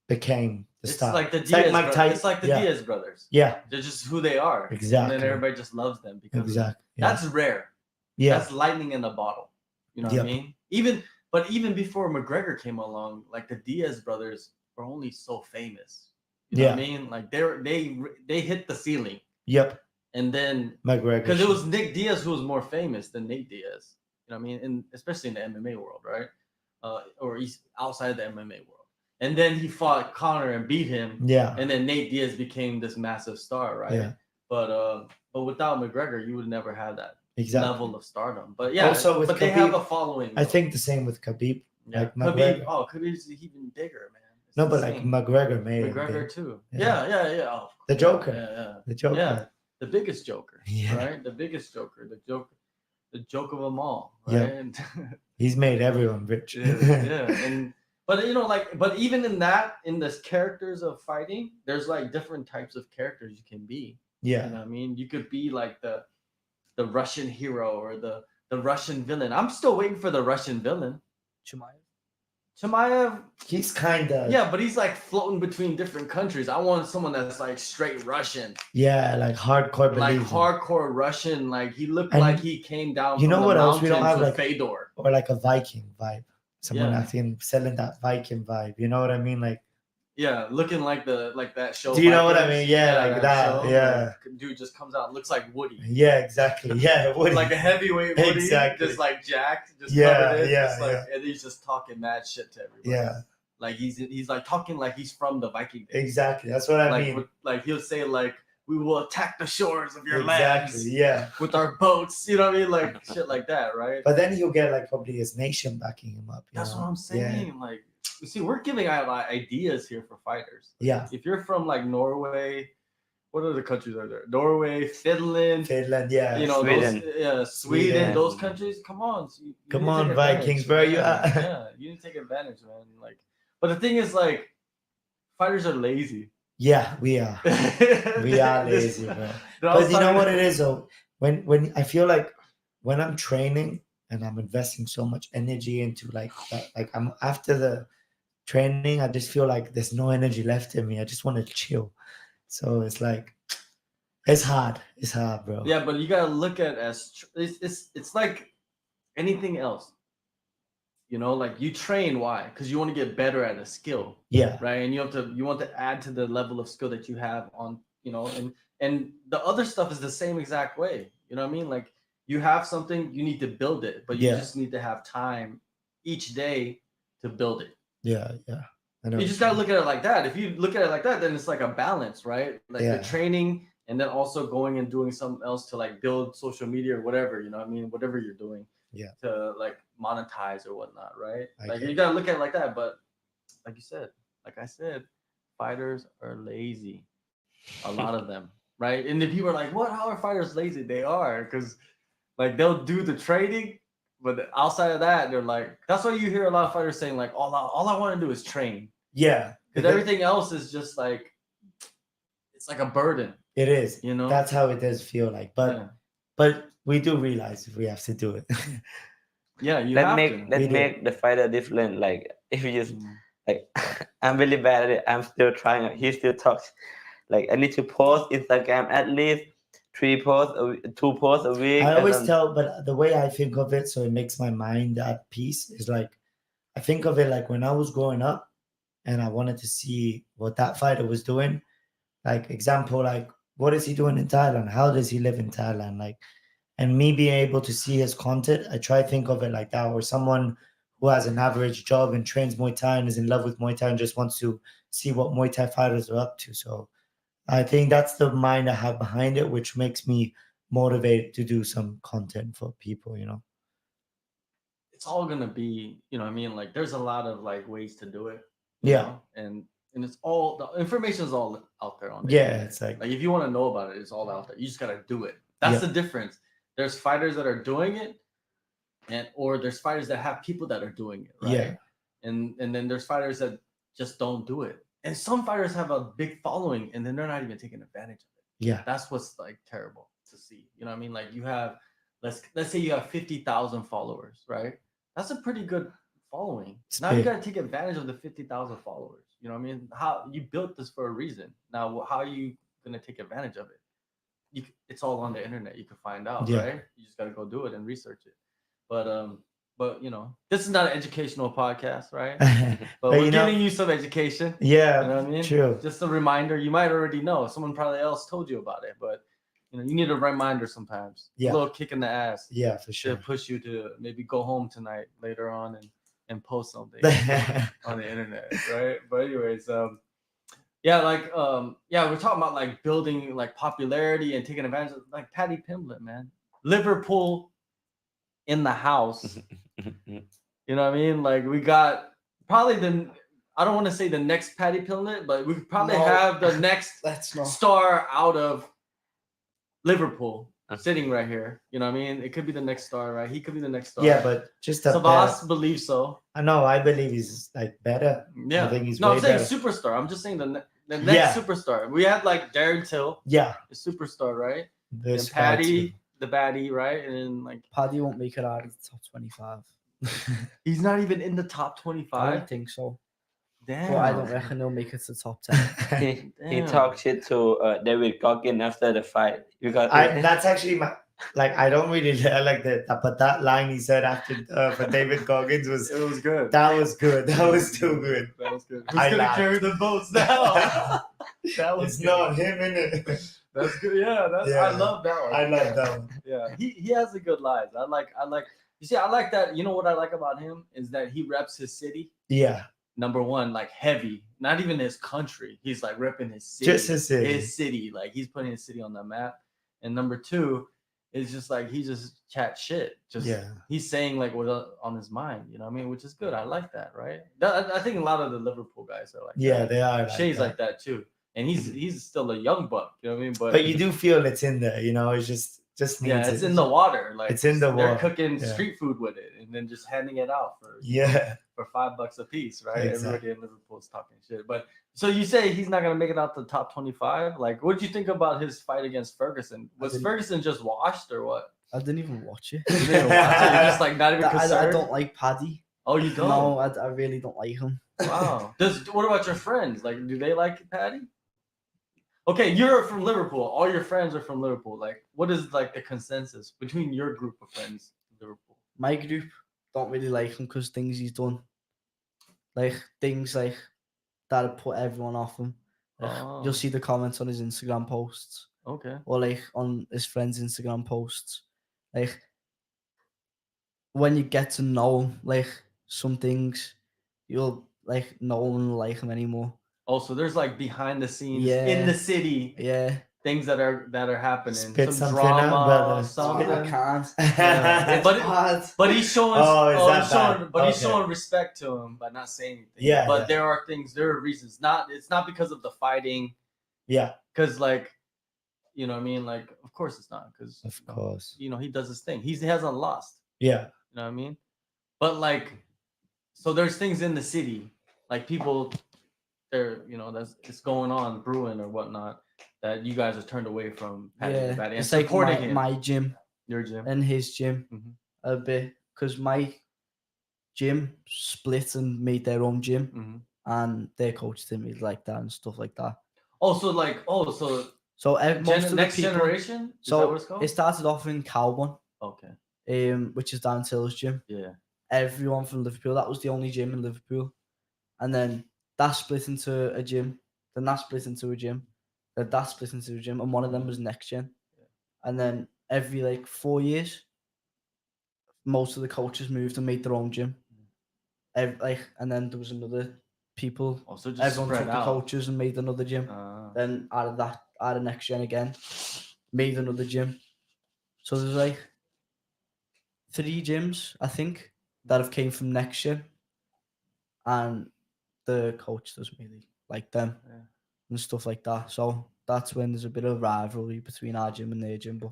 became the It's star. like the It's Diaz like Mike brothers. Tyson. It's like the Yeah. Diaz brothers. Yeah, They're just who they are. Exactly. And then everybody just loves them because of exactly. that. Yeah. That's rare. Yeah. That's lightning in a bottle. You know what I Yep. mean? Even before McGregor came along, like the Diaz brothers were only so famous. You know what I mean? Like they hit the ceiling. Yep. And then McGregor. because it was Nick Diaz who was more famous than Nate Diaz. You know what I mean? And especially in the MMA world, right? Or he's outside the MMA world. And then he fought Conor and beat him. Yeah. And then Nate Diaz became this massive star, right? Yeah. But without McGregor, you would never have that Exactly. level of stardom. But yeah, Also with but they Khabib, have a following. I though. think the same with Khabib. Yeah. Like McGregor. Khabib's even bigger, man. It's No, but like insane. McGregor made him McGregor big. too. Yeah. Yeah. Oh, The Joker. Yeah. The Joker. Yeah. The biggest Joker. Yeah. Right? The biggest Joker. The joke of them all. Yeah. Right? And He's made everyone rich. yeah. And but you know, like, but even in the characters of fighting, there's like different types of characters you can be. Yeah. You know what I mean? You could be like the Russian hero or the Russian villain. I'm still waiting for the Russian villain. Chimaev. He's kind of. Yeah, but he's like floating between different countries. I want someone that's like straight Russian. Yeah, like hardcore. Like believer. hardcore Russian. Like he looked And like he came down. you know from the what else we don't have, mountains like- with Fedor. Or like a Viking vibe. Someone Yeah. acting, selling that Viking vibe. You know what I mean? Like. Yeah, looking like that show. Do you know what I Vikings. mean? Yeah, like that, yeah. Like, dude just comes out and looks like Woody. Yeah, exactly. Yeah, Woody. Like a heavyweight Woody, Exactly. just like jacked, just Yeah, covered in, yeah, just like, yeah. and he's just talking mad shit to everybody. Yeah, Like he's like talking like he's from the Viking days. exactly. That's what I Like mean. like he'll say like we will attack the shores of your Exactly. lands Yeah. with our boats. You know what I mean? Like shit like that, right? But then he'll get like probably his nation backing him up. you That's know? what I'm saying. Like, you see, we're giving out ideas here for fighters. Yeah. If you're from like Norway, what other countries are there? Norway, Finland, Finland, yeah. you know, Sweden. Sweden, Sweden. those countries. Come on, so you Come need to on, take advantage. Vikings, where you Yeah, at? yeah, you need to take advantage, man. Like, but the thing is, like, fighters are lazy. Yeah, we are. We are lazy, bro. But you know what it is though? When I feel like when I'm training and I'm investing so much energy into like that, like I'm after the training, I just feel like there's no energy left in me. I just want to chill. So it's like it's hard. It's hard, bro. Yeah, but you gotta look at it's like anything else. You know, like you train why? Because you want to get better at a skill. Yeah. Right, and you want to add to the level of skill that you have on, you know, and the other stuff is the same exact way. You know what I mean? Like you have something, you need to build it, but you Yeah. just need to have time each day to build it. Yeah. Yeah. I know. You just gotta look at it like that. If you look at it like that, then it's like a balance, right? Like Yeah. the training and then also going and doing something else to like build social media or whatever, you know what I mean? Whatever you're doing. Yeah. To like monetize or whatnot, right? I Like get you gotta look at it like that. But like you said, like I said, fighters are lazy. A lot of them, right? And if people are like, "What? How are fighters lazy?" They are, because like they'll do the training, but outside of that, they're like. That's why you hear a lot of fighters saying like, "All I want to do is train," Yeah. because everything else is just like it's like a burden, It is. you know. That's how it does feel like. But yeah, but we do realize if we have to do it. yeah you That have make to. that We do. make the fighter different. Like if you just Mm. like I'm really bad at it. I'm still trying. He still talks. Like I need to post Instagram at least 2 posts a week. I and always then- tell, but the way I think of it, so it makes my mind at peace, is like I think of it like when I was growing up and I wanted to see what that fighter was doing. Like example, like what is he doing in Thailand? How does he live in Thailand? Like, and me being able to see his content, I try to think of it like that, or someone who has an average job and trains Muay Thai and is in love with Muay Thai and just wants to see what Muay Thai fighters are up to. So I think that's the mind I have behind it, which makes me motivated to do some content for people, you know. It's all gonna be, you know what I mean? Like there's a lot of like ways to do it. Yeah. know? And it's all the information is all out there on the Yeah, internet. it's like if you want to know about it, it's all out there. You just gotta do it. That's Yeah. the difference. There's fighters that are doing it, or there's fighters that have people that are doing it, right? Yeah. And then there's fighters that just don't do it. And some fighters have a big following and then they're not even taking advantage of it. yeah, That's what's like terrible to see. You know what I mean? Like you have let's say you have 50,000 followers, right? That's a pretty good following. It's Now you big. got to take advantage of the 50,000 followers. You know what I mean? How you built this for a reason. Now how are you going to take advantage of it? It's all on the internet. You can find out, Yeah. right? You just got to go do it and research it. But you know, this is not an educational podcast, right? But we're you know, giving you some education. yeah, You know what I mean? true. Just a reminder. You might already know. Someone probably else told you about it, but you know, you need a reminder sometimes. Yeah. A little kick in the ass Yeah, for to sure. push you to maybe go home tonight later on and post something on the internet, right? But anyways, yeah, we're talking about like building like popularity and taking advantage of like Paddy Pimblett, man. Liverpool in the house. You know what I mean? Like we got probably I don't want to say the next Paddy Pimblett, but we could probably No. have the next Let's not. star out of Liverpool sitting right here. You know what I mean? It could be the next star, right? He could be the next star. Yeah, but just a Savvas better, believes so. I know, I believe he's like better. Yeah. I think he's no, way I'm saying better. superstar. I'm just saying the next Yeah. superstar. We had like Darren Till, Yeah, the superstar, right? this And guy too. Paddy, the baddie, right? And then like Paddy won't make it out of the top 25. he's not even in the top I 25. don't think so. Damn. But I don't reckon he'll make it to the top 10. He Damn. talked shit to David Goggin after the fight because That's actually my, like, I don't really like that, but that line he said after for David Goggins was, It was good. that was good. That was too good. That was good. I Who's gonna laughed. carry the votes now? That was It's good. not him in it. That's good. Yeah, I Yeah. love that one. I love that one. Yeah, he has a good lines. I like. You see, I like that. You know what I like about him is that he reps his city. Yeah, Number one, like heavy. Not even his country. He's like repping his city. just his city. His city. Like he's putting his city on the map. And number two is just like he just chat shit. Just Yeah. he's saying like what's on his mind. You know what I mean? Which is good. I like that. Right. I think a lot of the Liverpool guys are like Yeah, that. they are. Like Shea's that. like that too. And he's still a young buck. You know what I mean? But you do feel it's in there, you know. It's just needs yeah, it's it. in the water. Like It's in the they're water, cooking yeah. street food with it and then just handing it out for Yeah, for $5 a piece, right? Exactly. Everybody in Liverpool's talking shit. But so you say he's not gonna make it out to the top 25? Like, what did you think about his fight against Ferguson? Was didn't- Ferguson just washed or what? I didn't even watch it. You didn't watch it? You're just like not even I concerned. don't like Paddy. Oh, you don't? No, I really don't like him. Wow. What about your friends? Like, do they like Paddy? Okay, you're from Liverpool. All your friends are from Liverpool. Like, what is like the consensus between your group of friends in Liverpool? My group don't really like him because things he's done. Like things like that have put everyone off him. Like, Oh. You'll see the comments on his Instagram posts Okay. or like on his friends' Instagram posts. Like when you get to know him, like some things, you'll like no one will like him anymore. Oh, so there's like behind the scenes Yeah. in the city Yeah, things that are happening. Spit some something out, drama, brother. something. I can't. Yeah. It's But- hard. But he's showing, Oh, is that he's showing, bad? but he's Okay. showing respect to him by not saying anything. Yeah, But yeah. there are reasons. It's not because of the fighting. yeah, Because like, you know what I mean? Like, of course it's not. Because of course. you know he does his thing. He hasn't lost. Yeah, You know what I mean? But like, so there's things in the city, like people, it's going on brewing or whatnot that you guys are turned away from. Paddy Yeah, and it's like supporting him. my gym Your gym. and his gym Mhm. a bit because my gym split and made their own gym Mhm. and their coach didn't really like that and stuff like that. So So most of the next people, generation. Is that so what it's called? it started off in Calbourne, Okay. which is Danesew's gym. Yeah. Everyone from Liverpool, that was the only gym in Liverpool, and then that split into a gym, then that split into a gym, then that split into a gym, and one of them was next gen. And then every like 4 years, most of the coaches moved and made their own gym. And then there was another people. Also, just Everyone spread took the out. coaches and made another gym. Then out of next gen again, made another gym. So there's like 3 gyms, I think, that have came from next gen, and the coach doesn't really like them and stuff like that. So that's when there's a bit of rivalry between our gym and their gym. But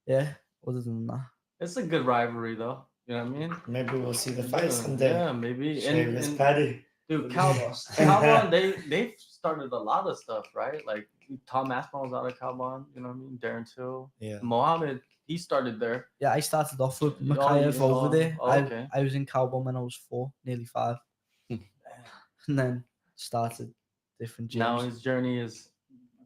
yeah, other than that, it's a good rivalry though. You know what I mean? Maybe we'll see the fight someday. Yeah, maybe. Shea vs. Paddy. Dude, Calbon, they've started a lot of stuff, right? Like Tom Aspinall was out of Calbon, you know what I mean? Darren Till. Yeah. Mohammed, he started there. yeah, I started off with Mikhaev over there. Okay. I was in Cowboy when I was 4, nearly 5, and then started different gyms. Now his journey is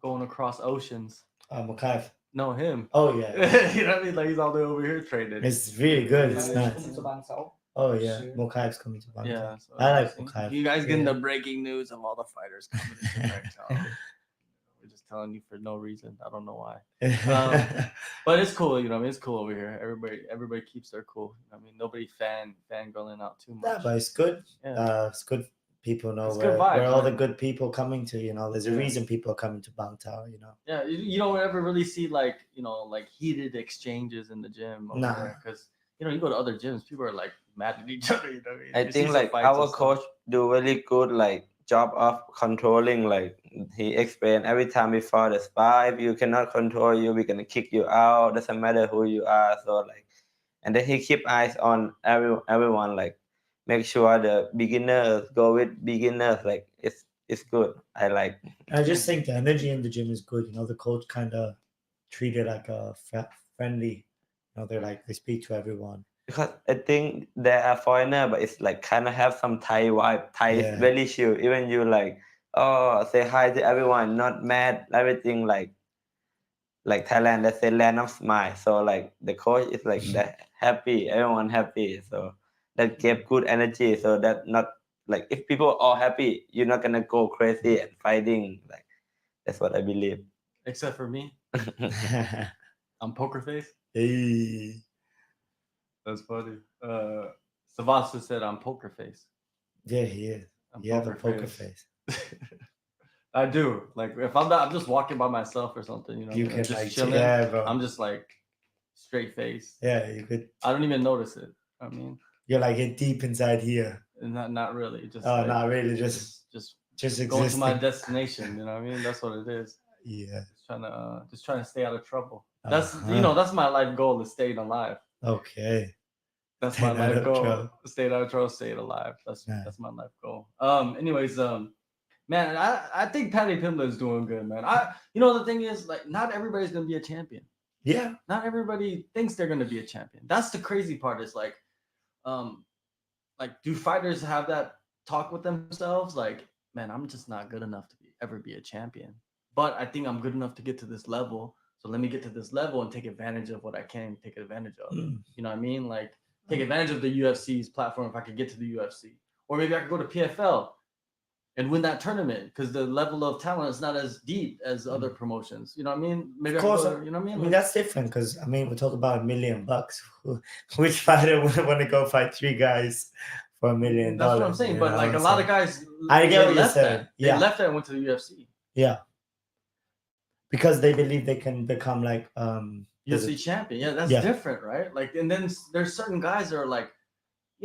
going across oceans. Makaev. No, him. Oh yeah. You know what I mean? Like he's all the way over here training. It's really good. It's nice. Coming to Danesoe. Oh yeah, Mokaev's coming to Bangkok. Yeah, so I like see? Mokaev. You guys getting Yeah. the breaking news of all the fighters coming to Bangkok. We're just telling you for no reason. I don't know why. But it's cool, you know. I mean, it's cool over here. Everybody keeps their cool. You know what I mean, nobody fangirling out too much. Yeah, but it's good. Yeah. It's good. People know It's good where vibes, all the man. good people coming to. You know, there's a Yeah. reason people are coming to Bangkok. You know. Yeah, you don't ever really see like like heated exchanges in the gym. Nah. Because you go to other gyms, people are like mad at each other. You know, I You see think some like fights our and stuff. coach do really good like job of controlling. Like he explained every time before the spar, if you cannot control you, we're gonna kick you out. Doesn't matter who you are. So like, and then he keep eyes on everyone. Like make sure the beginners go with beginners. Like it's good. I like. I just think the energy in the gym is good. You know, the coach kind of treat it like a friendly. You know, they speak to everyone. Because I think they are foreigner, but it's like kind of have some Thai vibe. Thai is Yeah. very chill. Even you like, say hi to everyone, not mad, everything like Thailand, they say land of smile. So like the coach is like that happy, everyone happy. So that gave good energy. So that not like if people are all happy, you're not gonna go crazy and fighting. Like that's what I believe. Except for me, I'm poker face. Hey. That's funny. Savvas said I'm poker face. Yeah, he is. I'm You have a poker face. I do. Like if I'm just walking by myself or something, You can just like, chilling. yeah, bro. I'm just like straight face. Yeah, you could. I don't even notice it. I mean, You're like deep inside here. not really. Just Oh, like, not really. Just going to existing. my destination. You know what I mean? That's what it is. Yeah. Just trying to stay out of trouble. That's that's my life goal is staying alive. Okay. That's my Staying out life of goal. trouble. Stay out of trouble, stay alive. That's Yeah. that's my life goal. Anyways, man, I think Paddy Pimblett is doing good, man. The thing is, like, not everybody's gonna be a champion. Yeah. Not everybody thinks they're gonna be a champion. That's the crazy part. Is like, do fighters have that talk with themselves? Like, man, I'm just not good enough to ever be a champion. But I think I'm good enough to get to this level. So let me get to this level and take advantage of what I can take advantage of. You know what I mean? Like, take advantage of the UFC's platform if I could get to the UFC. Or maybe I could go to PFL and win that tournament because the level of talent is not as deep as other promotions. You know what I mean? Maybe Of course, I could go, you know what I mean? I mean that's different because we talk about $1 million. Which fighter would want to go fight 3 guys for $1 million? That's what I'm saying. But like a lot of guys, I get what you're left saying. that. Yeah. They left that and went to the UFC. Yeah. Because they believe they can become like UFC champion. Yeah, that's different, right? Like, and then there's certain guys that are like,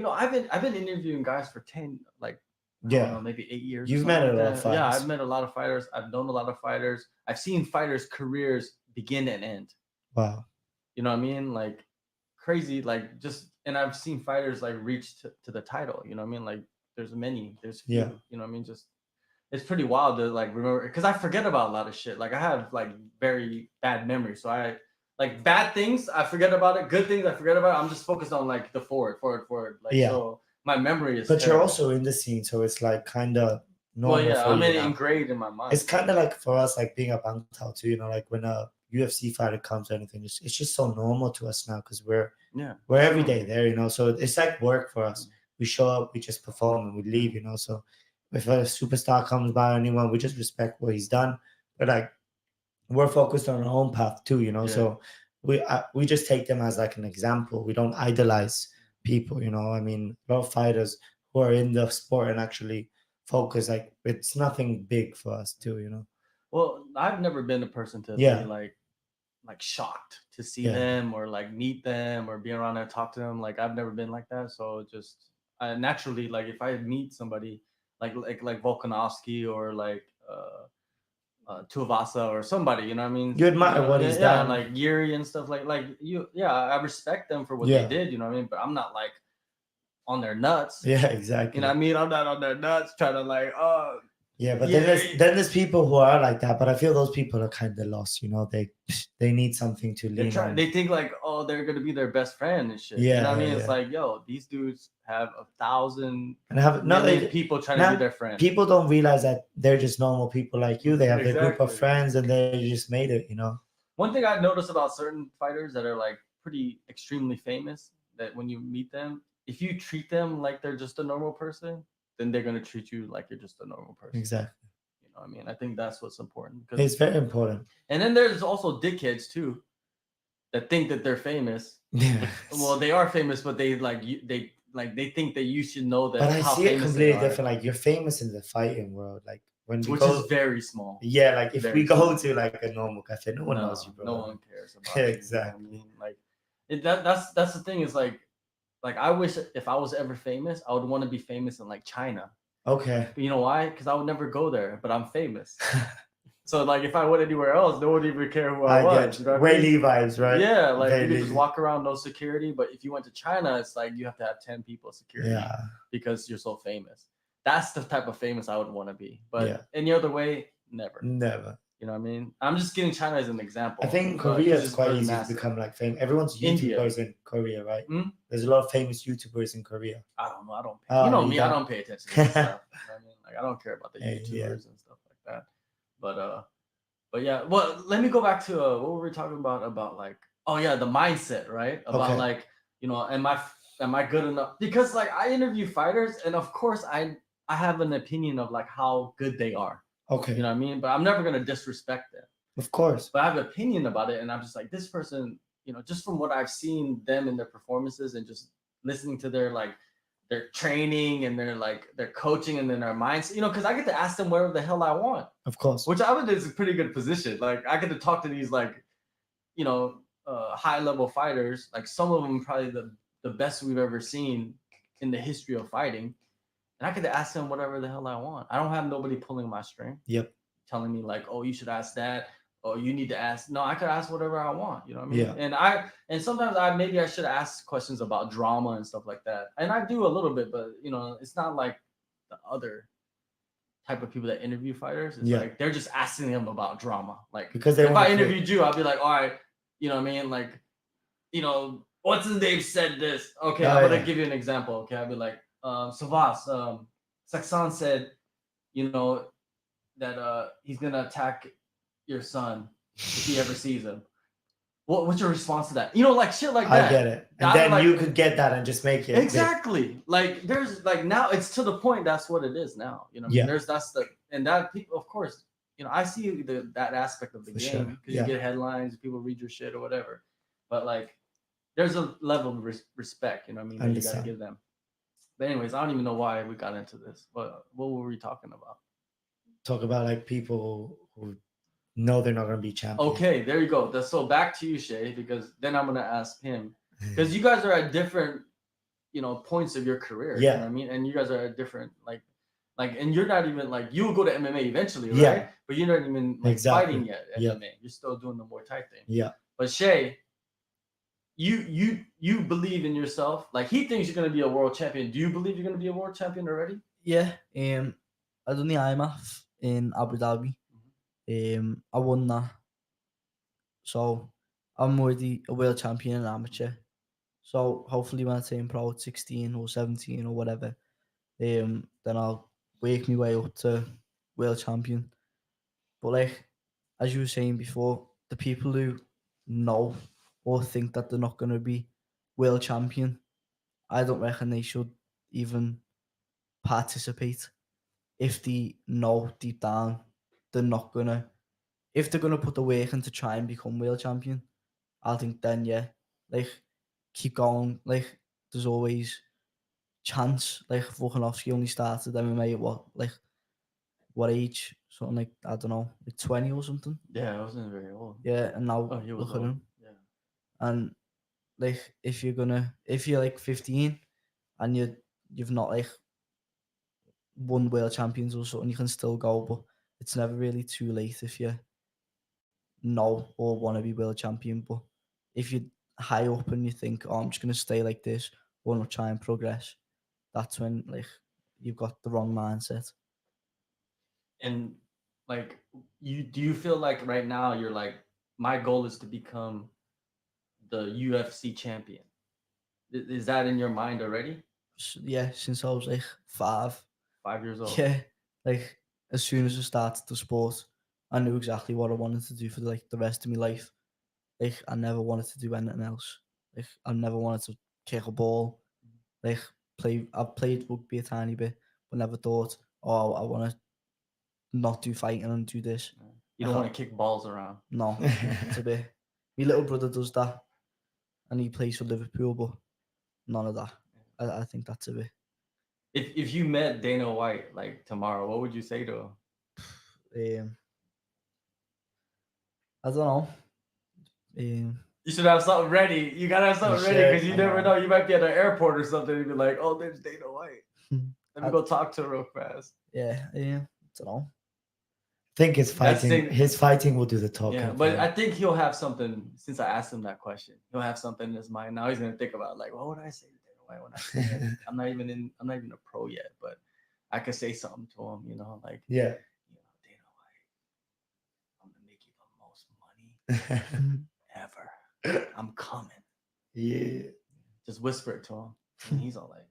I've been interviewing guys for 10, like, I don't know, maybe 8 years. You've met a lot of fighters. Yeah, I've met a lot of fighters. I've known a lot of fighters. I've seen fighters' careers begin and end. Wow. You know what I mean? Like crazy, like and I've seen fighters like reach to the title. You know what I mean? Like there's few, you know what I mean? Just it's pretty wild to like remember because I forget about a lot of shit. Like I have like very bad memory, so I like bad things I forget about it. Good things I forget about it. I'm just focused on like the forward. Like so my memory is. But terrible. You're also in the scene, so it's like kind of normal. Well, yeah, I mean engraved in my mind. It's kind of like for us, like being a Bangtao too. Like when a UFC fighter comes or anything, it's just so normal to us now because we're every day there. So it's like work for us. We show up, we just perform, and we leave. So if a superstar comes by or anyone, we just respect what he's done. But like, we're focused on our own path too, you know. Yeah. So we just take them as like an example. We don't idolize people, you know. I mean, a lot of fighters who are in the sport and actually focus, like, it's nothing big for us too, you know. Well, I've never been a person to Yeah. be like shocked to see Yeah. them or like meet them or be around there, talk to them. Like I've never been like that. So just naturally, like if I meet somebody like Volkanovski or like Tuivasa or somebody, you know what I mean? You admire what yeah, he's yeah, done. like Yuri and stuff like you. Yeah, I respect them for what Yeah. they did. You know what I mean? But I'm not like on their nuts. Yeah, exactly. You know what I mean? I'm not on their nuts trying to like, Yeah, but Yeah. then there's people who are like that, but I feel those people are kind of lost, you know. They need something to they're lean trying. on. They think like, oh, they're gonna be their best friend and shit. You Yeah, know what I yeah, mean? It's yeah. like, yo, these dudes have 1,000 And have million people trying to be their friend. people don't realize that they're just normal people like you. They have their group of Exactly. friends and they just made it, you know. One thing I've noticed about certain fighters that are like pretty extremely famous, that when you meet them, if you treat them like they're just a normal person, then they're gonna treat you like you're just a normal person. Exactly. You know what I mean? I think that's what's important. It's very important. And then there's also dickheads too that think that they're famous. Yeah. Well, they are famous, but they think that you should know that. But I how see it famous completely they are, different. Like, you're famous in the fighting world. Like, when we which go, is very small. yeah, like if very we go small. to like a normal cafe, no one knows you, bro. No one cares about Yeah, it. exactly. You know what I mean? Like that's the thing is like I wish if I was ever famous, I would want to be famous in like China. Okay. But you know why? Because I would never go there, but I'm famous. So like if I went anywhere else, no one would even care who I was. Get You know what I Way mean? Lee vibes, right? Yeah, like Way you could Lee. just walk around, no security. But if you went to China, it's like you have to have 10 people security Yeah. because you're so famous. That's the type of famous I would want to be. But Yeah. any other way, never. Never. You know what I mean? I'm just getting China as an example. I think but Korea it's is just quite very easy massive. to become like famous. Everyone's India. YouTubers in Korea, right? Hmm? There's a lot of famous YouTubers in Korea. I don't know. I don't. Oh, you know you me. I don't? don't pay attention to this stuff. You know what I mean? Like I don't care about the Yeah, YouTubers yeah. and stuff like that. But yeah. Well, let me go back to what were we talking about? About like, oh yeah, the mindset, right? About Okay. like, you know, am I good enough? Because like I interview fighters, and of course I have an opinion of like how good they are. Okay. You know what I mean? But I'm never gonna disrespect them. Of course. But I have an opinion about it, and I'm just like, this person, you know, just from what I've seen them in their performances and just listening to their training and their coaching and then their mindset, you know, because I get to ask them whatever the hell I want, Of course. which I would is a pretty good position. Like I get to talk to these like, you know, high level fighters, like some of them probably the best we've ever seen in the history of fighting, and I get to ask them whatever the hell I want. I don't have nobody pulling my string. Yep. Telling me like, oh, you should ask that, or you need to ask. No, I could ask whatever I want. You know what I mean? Yeah. And sometimes I should ask questions about drama and stuff like that. And I do a little bit, but you know, it's not like the other type of people that interview fighters. It's like they're just asking them about drama. Like because if I interviewed you, I'd be like, all right, you know what I mean? Like, you know, what's his name said this. Okay, I'm gonna give you an example. Okay, I'd be like, Savvas, Saksan said, you know, that he's gonna attack your son if he ever sees him. What's your response to that? You know, like shit like that. I get it. And then you could get that and just make it exactly big. Like there's like now it's to the point that's what it is now. You know, that people, of course, you know, I see that aspect of the game because you get headlines, people read your shit or whatever. But like there's a level of respect, you know what I mean, that you gotta give them. But anyways, I don't even know why we got into this. But what were we talking about? Talk about like people who know they're not going to be champions. Okay, there you go. So back to you, Shea, because then I'm going to ask him. Because you guys are at different, you know, points of your career. Yeah. You know what I mean? And you guys are at different, like, and you're not even, like, you'll go to MMA eventually, right? Yeah. But you're not even, like, fighting yet at MMA. You're still doing the Muay Thai thing. Yeah. But Shea, you believe in yourself. Like, he thinks you're going to be a world champion. Do you believe you're going to be a world champion already? Yeah. I done the IMAF in Abu Dhabi. I won that. So I'm already a world champion in amateur. So hopefully when I turn pro at 16 or 17 or whatever, then I'll work my way up to world champion. But like, as you were saying before, the people who know or think that they're not going to be world champion, I don't reckon they should even participate. if they know deep down they're not gonna, if they're gonna put the work in to try and become world champion, I think then yeah, like keep going. Like there's always chance. Like Volkanovski only started MMA at what age? Something like, I don't know, like 20 or something. Yeah, I wasn't very old. Yeah, and now Oh, he was look at old. him. Yeah. And like if you're like 15 and you've not like won world champions or something, you can still go, but it's never really too late if you know or want to be world champion. But if you're high up and you think, oh, I'm just gonna stay like this or not try and progress, that's when like you've got the wrong mindset. And like, do you feel like right now you're like, my goal is to become the UFC champion? Is that in your mind already? Yeah, since I was like 5. 5 years old. Yeah, like as soon as I started the sport, I knew exactly what I wanted to do for like the rest of my life. Like I never wanted to do anything else. Like I never wanted to kick a ball. Like I've played rugby a tiny bit, but never thought, oh, I want to not do fighting and do this. You don't want to kick balls around. No, it's a bit. My little brother does that, and he plays for Liverpool, but none of that. I think that's a bit. If you met Dana White like tomorrow, what would you say to him? I don't know. You should have something ready. You gotta have something ready because you never know. You might be at an airport or something and be like, "Oh, there's Dana White. Let me go talk to her real fast." Yeah, I don't know. I think his fighting will do the talking. Yeah, but I think he'll have something. Since I asked him that question, he'll have something in his mind. Now he's gonna think about like, what would I say to Dana White when I say it? I'm not even a pro yet, but I could say something to him. Like, yeah, Dana White, I'm gonna make you the most money ever. I'm coming. Yeah, just whisper it to him, and he's all like,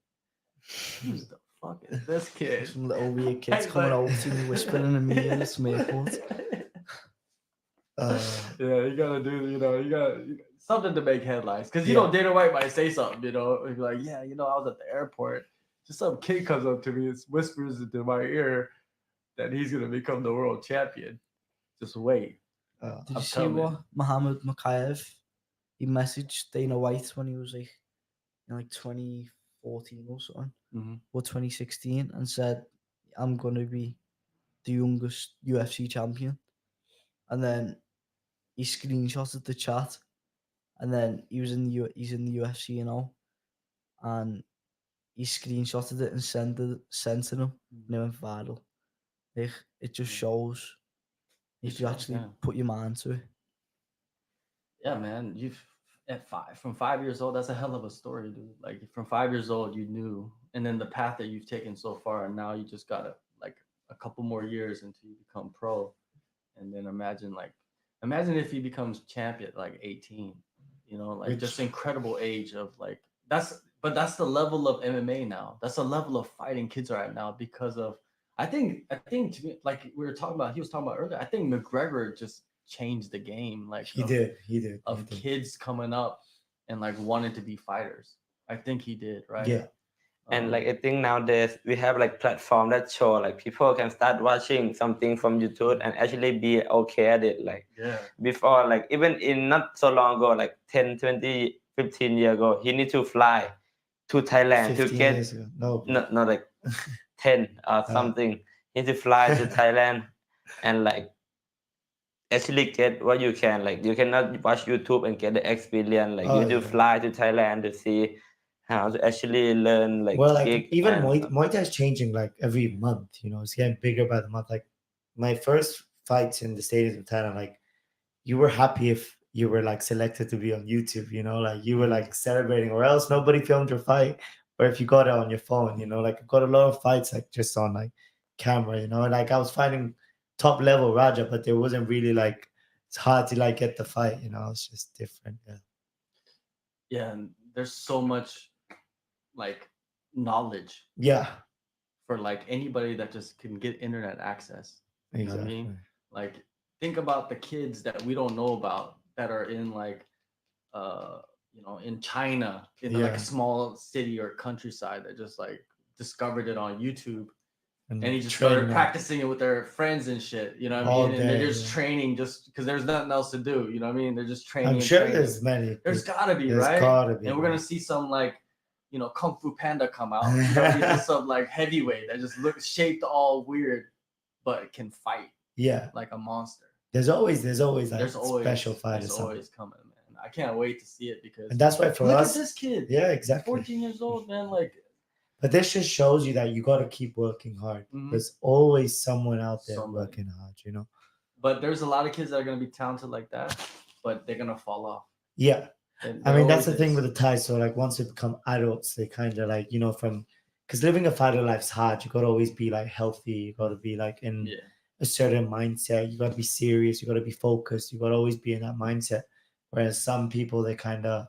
"Who's the fuck is this kid?" Some little weird kids coming over to me whispering in me in the airport. Yeah, you gotta do, you got something to make headlines. Because, Dana White might say something, he'd be like, yeah, I was at the airport. Just some kid comes up to me and whispers into my ear that he's going to become the world champion. Just wait. Did you see what Muhammad Makayev, he messaged Dana White when he was like, in like 2014 or something, or 2016, and said, I'm going to be the youngest UFC champion. And then he screenshotted the chat, and then he's in the UFC, and he screenshotted it and sent it him, and it went viral. Like, it just shows if you actually put your mind to it. Yeah, man, from 5 years old, that's a hell of a story, dude. Like from 5 years old, you knew, and then the path that you've taken so far, and now you just got a couple more years until you become pro, and then imagine if he becomes champion at like 18, just incredible age of like that's the level of MMA now. That's the level of fighting kids are at now because of I think to me, like we were talking about, he was talking about earlier. I think McGregor just changed the game. Like he did of kids coming up and like wanting to be fighters. I think he did, right? Yeah. And like I think nowadays we have like platform that show like people can start watching something from YouTube and actually be okay at it. Like before, like even in not so long ago, like 10, 20, 15 years ago, he need to fly to Thailand to get not like 10 or something. He need to fly to Thailand and like actually get what you can. Like you cannot watch YouTube and get the experience. Like you need to fly to Thailand to see how to actually learn like even Muay Thai is changing like every month, it's getting bigger by the month. Like my first fights in the stadiums of Thailand, like you were happy if you were like selected to be on YouTube, like you were like celebrating, or else nobody filmed your fight, or if you got it on your phone, like I got a lot of fights like just on like camera, like I was fighting top level Raja, but there wasn't really like, it's hard to like get the fight, it's just different. Yeah, and there's so much like knowledge for like anybody that just can get internet access. You know what I mean? Like think about the kids that we don't know about that are in like in China, in like a small city or countryside that just like discovered it on YouTube and he just train started them practicing it with their friends and shit. You know what I all mean? And they're day, just yeah. training just because there's nothing else to do. You know what I mean? They're just training. I'm and sure training. there's many. There's gotta be, There's right? gotta be, and we're gonna man. see some like, you know, Kung Fu Panda come out. You know, he's just some like heavyweight that just looks shaped all weird, but can fight Yeah, like a monster. there's always like There's always special fighters. It's always coming, man. I can't wait to see it because And that's why for look us, at this kid. yeah, exactly. 14 years old, man. Like, But this just shows you that you got to keep working hard. Mhm. There's always someone out there Somebody. working hard, you know. but there's a lot of kids that are gonna be talented like that, but they're gonna fall off. Yeah, And I there mean that's the always thing is. with the Thai. So like once they become adults, they kind of like, you know, from because living a fighter life's hard. You got to always be like healthy. You got to be like in Yeah. a certain mindset. You got to be serious. You got to be focused. You got to always be in that mindset. Whereas some people, they kind of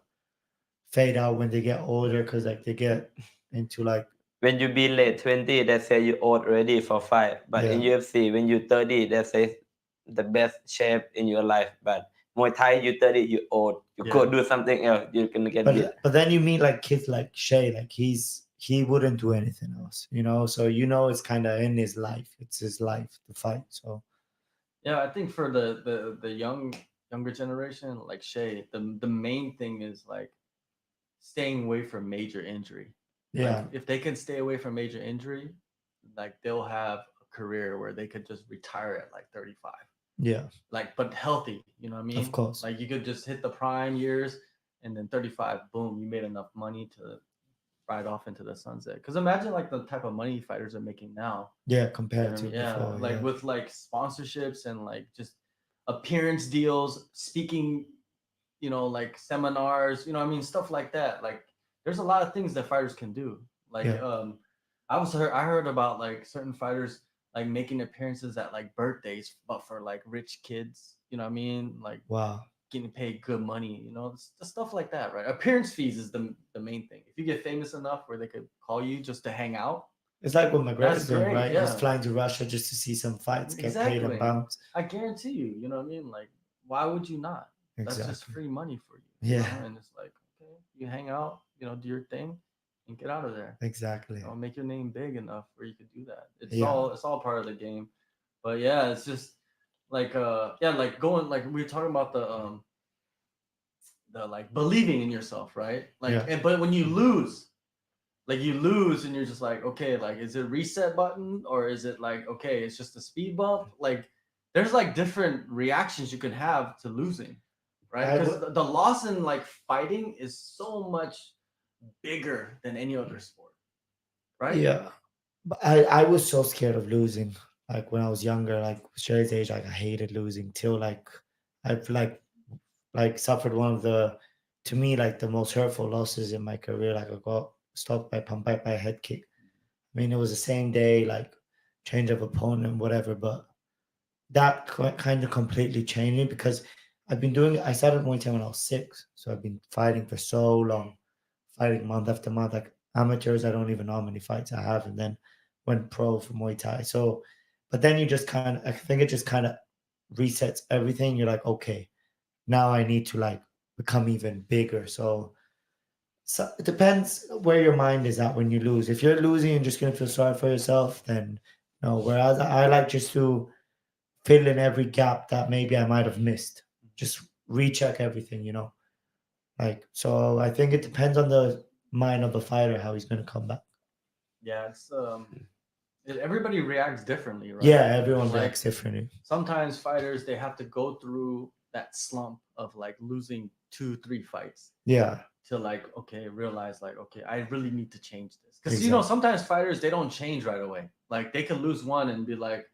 fade out when they get older because like they get into like, When you be late 20, they say you old ready for fight. But in Yeah. UFC, when you 30, they say the best shape in your life. But Muay Thai, you 30, you old. You Yeah. go do something else, you're gonna get beat. but then you meet like kids like Shea, like he wouldn't do anything else, you know. So you know it's kind of in his life. It's his life to fight. So Yeah, I think for the younger generation, like Shea, the main thing is like staying away from major injury. yeah, Like, if they can stay away from major injury, like they'll have a career where they could just retire at like 35. yeah, Like, but healthy, you know what I mean? of course. Like you could just hit the prime years and then 35, boom, you made enough money to ride off into the sunset. Because imagine like the type of money fighters are making now. Yeah, You know compared what I to mean? Yeah, before. like Yeah. with like sponsorships and like just appearance deals, speaking, you know, like seminars, you know what I mean, stuff like that. Like there's a lot of things that fighters can do. Like Yeah. I heard about like certain fighters like making appearances at like birthdays, but for like rich kids, you know what I mean? Like Wow. getting paid good money, you know, just stuff like that, right? Appearance fees is the main thing. If you get famous enough where they could call you just to hang out, It's like what That's McGregor's doing, great, right? He's yeah. flying to Russia just to see some fights, get paid Exactly. and bounce. I guarantee you, you know what I mean? Like, why would you not? That's just Exactly. free money for you. You Yeah. know? And it's like, okay, you hang out, you know, do your thing and get out of there. Exactly. You know, make your name big enough where you could do that. It's Yeah. all part of the game. But yeah, it's just like like going like we were talking about the like believing in yourself, right? Like Yeah. but when you lose, like you lose and you're just like, okay, like is it reset button or is it like, okay, it's just a speed bump? Like there's like different reactions you can have to losing, right? I Because would- the loss in like fighting is so much bigger than any other sport, right? Yeah. But I was so scared of losing. Like when I was younger, like Sherry's age, like I hated losing till like I've like suffered one of the, to me, like the most hurtful losses in my career. Like I got stopped by pumped by a head kick. I mean, it was the same day, like change of opponent, whatever. But that kind of completely changed me because I started Muay Thai when I was 6. So I've been fighting for so long, fighting month after month. Like amateurs, I don't even know how many fights I have. And then went pro for Muay Thai. So, but then you just kind of, I think it just kind of resets everything. You're like, okay, now I need to like become even bigger. So it depends where your mind is at when you lose. If you're losing and just gonna feel sorry for yourself, then no. Whereas I like just to fill in every gap that maybe I might have missed. Just recheck everything, you know. Like so, I think it depends on the mind of the fighter how he's gonna come back. Yeah, it's everybody reacts differently, right? Yeah, everyone Like, reacts differently. sometimes fighters they have to go through that slump of like losing 2-3 fights Yeah, to like okay realize like okay I really need to change this because you know Exactly. sometimes fighters they don't change right away. Like they could lose one and be like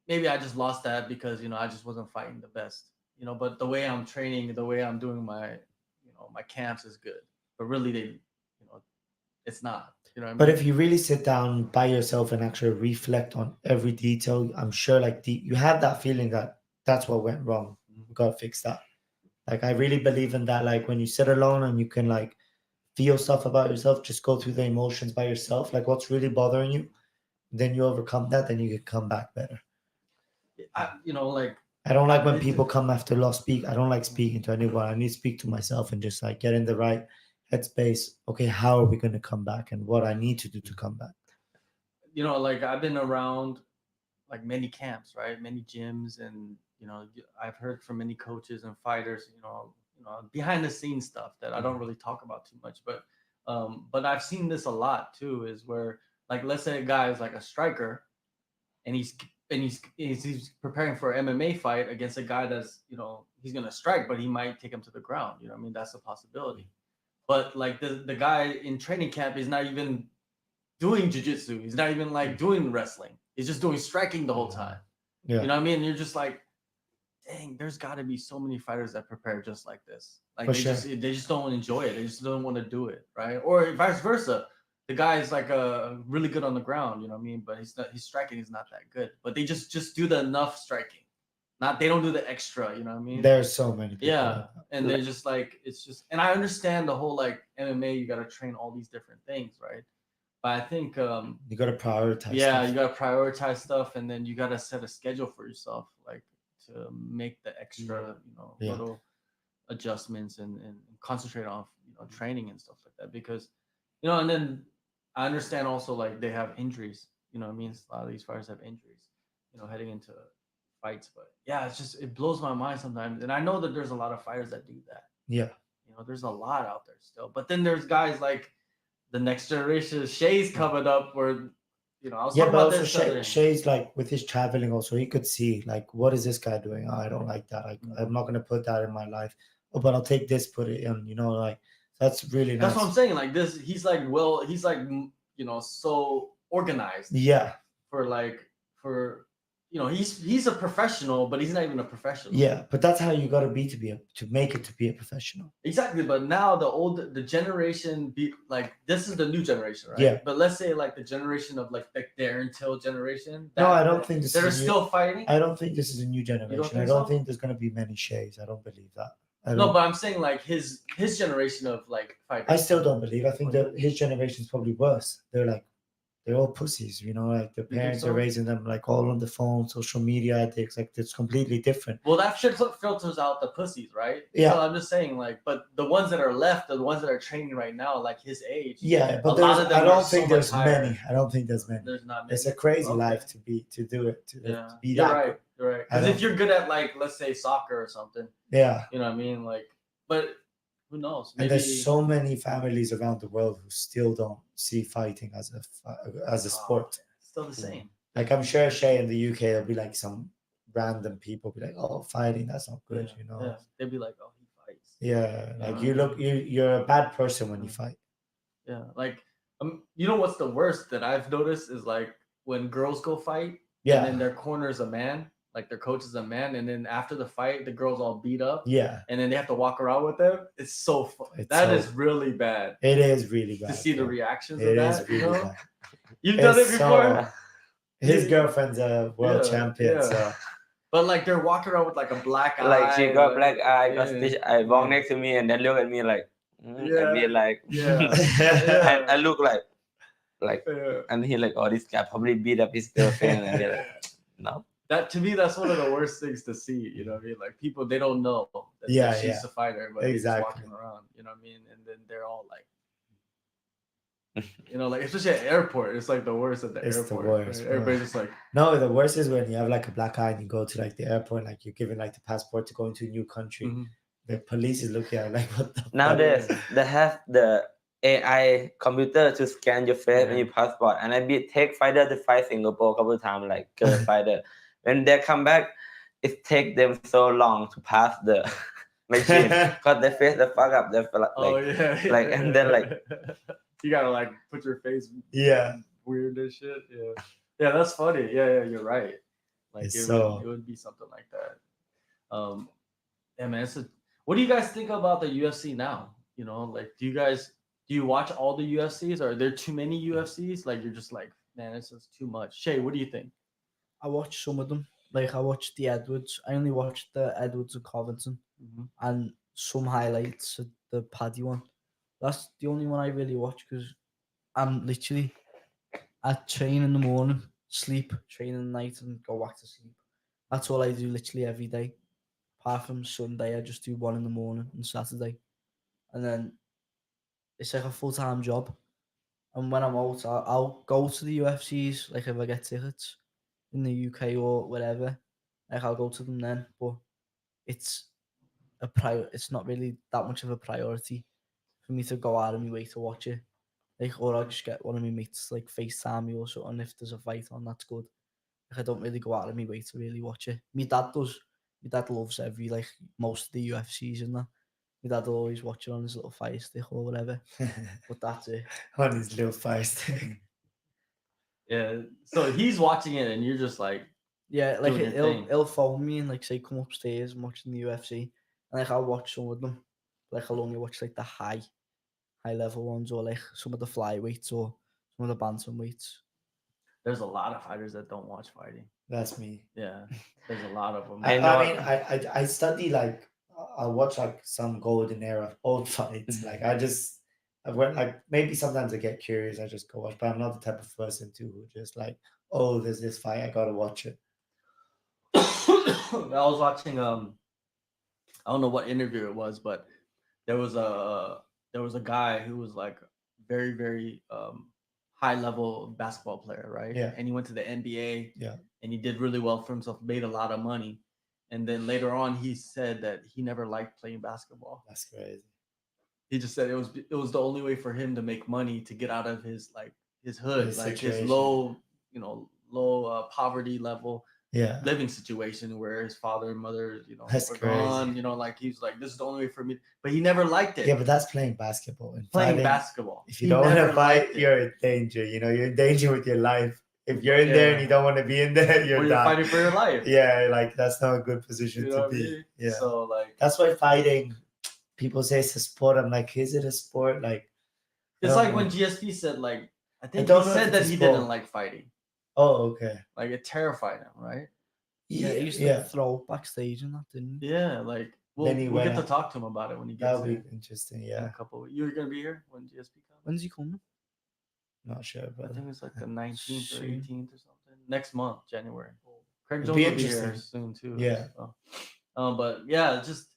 maybe I just lost that because you know I just wasn't fighting the best, you know, but the way I'm training, the way I'm doing my you know my camps is good, but really they you know it's not, you know what I but mean? if you really sit down by yourself and actually reflect on every detail, I'm sure like you have that feeling that that's what went wrong. We gotta fix that. Like I really believe in that. Like when you sit alone and you can like feel stuff about yourself, just go through the emotions by yourself, like what's really bothering you, then you overcome that, then you can come back better. You know like I don't like when It- people come after loss speak. I don't like speaking to anyone. I need to speak to myself and just like get in the right headspace. Okay, how are we going to come back and what I need to do to come back? you know, like I've been around like many camps, right? Many gyms, and you know, I've heard from many coaches and fighters, you know, behind the scenes stuff that I don't really talk about too much, but I've seen this a lot too. Is where like let's say a guy is like a striker, and he's preparing for an MMA fight against a guy that's he's gonna strike, but he might take him to the ground. You know what I mean? That's a possibility. But like the guy in training camp is not even doing jujitsu. He's not even like doing wrestling. He's just doing striking the whole time. Yeah. You know what I mean? And you're just like, dang, there's got to be so many fighters that prepare just like this. Like they just don't enjoy it. They just don't want to do it, right? Or vice versa. The guy is like really good on the ground, you know what I mean? But his striking is not that good. But they just do the enough striking. They don't do the extra, you know what I mean? There's so many people. Yeah. And they're just like, it's just, and I understand the whole like MMA, you got to train all these different things, right? But I think you got to prioritize. Yeah, stuff. you got to prioritize stuff, and then you got to set a schedule for yourself, like to make the extra, little adjustments and concentrate on training and stuff like that. Because and then I understand also like they have injuries. You know what I mean? A lot of these fighters have injuries. Heading into fights, but yeah, it blows my mind sometimes, and I know that there's a lot of fighters that do that. Yeah, there's a lot out there still, but then there's guys like the next generation. Shea's coming up, where I was talking about this. Shea's like with his traveling also, he could see like, what is this guy doing? Oh, I don't like that. I'm not gonna put that in my life. Oh, but I'll take this, put it in. Like that's really nice. That's what I'm saying. Like this, he's like so organized. Yeah. He's a professional, but he's not even a professional. Yeah, but that's how you got to be to make it to be a professional. Exactly, but now the generation this is the new generation, right? Yeah. But let's say like the generation of like the Darren Till generation. No, I don't think this. They're still fighting. I don't think this is a new generation. I don't think there's gonna be many Sheas. I don't believe that. No, but I'm saying like his generation of like fighters. I still don't believe. I think that his generation is probably worse. They're all pussies, like the parents are raising them like all on the phone, social media. It's completely different. Well, that shit filters out the pussies, right? Yeah. So I'm just saying, like, but the ones that are left are the ones that are training right now, like his age. Yeah, but I don't think there's many. I don't think there's many. There's not many. It's a crazy life to do it. To be you're that right. You're right. Because if you're good at like, let's say soccer or something. Yeah. You know what I mean? Like, but who knows? Maybe... And there's so many families around the world who still don't see fighting as a sport. Still the same. Like I'm sure Shea in the UK, there'll be like some random people be like, "Oh, fighting, that's not good," Yeah. They'd be like, "Oh, he fights." Yeah, like you're a bad person when you fight. Yeah, like what's the worst that I've noticed is like when girls go fight. Yeah. And then their corner is a man. Like their coach is a man, and then after the fight, the girls all beat up. Yeah. And then they have to walk around with them. It's so fun. That is really bad. It is really bad. To see the reactions of that. It is really bad. You've done it before? His girlfriend's a world champion. Yeah. So. But like they're walking around with like a black eye. Like she got black eye, got stitch eye, walk next to me and then look at me like, and be like, and I look like, and he like, oh, this guy probably beat up his girlfriend, and they're like, no. That to me, that's one of the worst things to see. You know what I mean? Like people, they don't know that she's a fighter, but he's just walking around. You know what I mean? And then they're all like, like especially at airport, it's like the worst at the airport. The worst. Right? Everybody's just like, no. The worst is when you have like a black eye and you go to like the airport, like you're given like the passport to go into a new country. Mm-hmm. The police is looking at like, what the nowadays they have the AI computer to scan your face and your passport. And I take fighter to fight Singapore a couple of times, like girl fighter. When they come back, it takes them so long to pass the machine because they face the fuck up. They're like, and then like you gotta like put your face weird and shit. Yeah, that's funny. Yeah, you're right. Like it would be something like that. Yeah, man. So, what do you guys think about the UFC now? Like, do you watch all the UFCs? Or are there too many UFCs? Like, you're just like, man, it's just too much. Shay, what do you think? I watched some of them. Like, I watched the Edwards. I only watched the Edwards of Covington and some highlights of the Paddy one. That's the only one I really watch because I'm literally, I train in the morning, sleep, train in the night, and go back to sleep. That's all I do literally every day. Apart from Sunday, I just do one in the morning and Saturday. And then it's like a full-time job. And when I'm out, I'll go to the UFCs, like if I get tickets in the UK or wherever, like I'll go to them then. But it's it's not really that much of a priority for me to go out of my way to watch it. Like, or I'll just get one of my mates like FaceTime me or something if there's a fight on, that's good. Like, I don't really go out of my way to really watch it. My dad does. My dad loves most of the UFCs and that. My dad will always watch it on his little fire stick or whatever. But that's it. On his little fire stick. Yeah. So he's watching it, and you're just like, Yeah, like doing your thing. he'll phone me and like say come upstairs and watching the UFC, and like I'll watch some of them. Like I'll only watch like the high level ones or like some of the flyweights or some of the bantamweights. there's a lot of fighters that don't watch fighting. That's me. Yeah, there's a lot of them. I I know- mean, I study like I watch like some golden era old fights. Like I went like maybe sometimes I get curious. I just go watch, but I'm not the type of person who just like, oh, there's this fight, I gotta watch it. I was watching I don't know what interview it was, but there was a guy who was like very very high level basketball player, right? Yeah. And he went to the NBA. Yeah. And he did really well for himself, made a lot of money. And then later on, he said that he never liked playing basketball. That's crazy. He just said it was the only way for him to make money to get out of his hood, His like situation. his low poverty level Yeah. living situation where his father and mother, That's were crazy. gone. Like he's like, this is the only way for me. But he never liked it. Yeah, but that's playing basketball. And Playing fighting, basketball. if you He don't want never to fight, liked it. you're in danger. You're in danger with your life. If you're in there and Yeah. you don't want to be in there, you're When done. you're fighting for your life. Yeah, like that's not a good position You know to what I be. mean? Yeah. So like, That's why fighting, people say it's a sport. I'm like, is it a sport? Like, I it's don't like know. when GSP said, like, I think don't he know if said it's that a he sport. didn't like fighting. Oh, okay. Like it terrified him, right? Yeah, he used to throw up backstage and that, didn't he? Yeah, like Then he we'll went get to out. talk to him about it when he That gets would here be interesting. in Yeah, a couple of weeks. You're gonna be here when GSP comes? When's he coming? not sure, I but think it's like the 19th or Soon. 18th or something. Next month, January. Craig It'd Jones be will be here interesting. soon too. Yeah. So. But yeah, just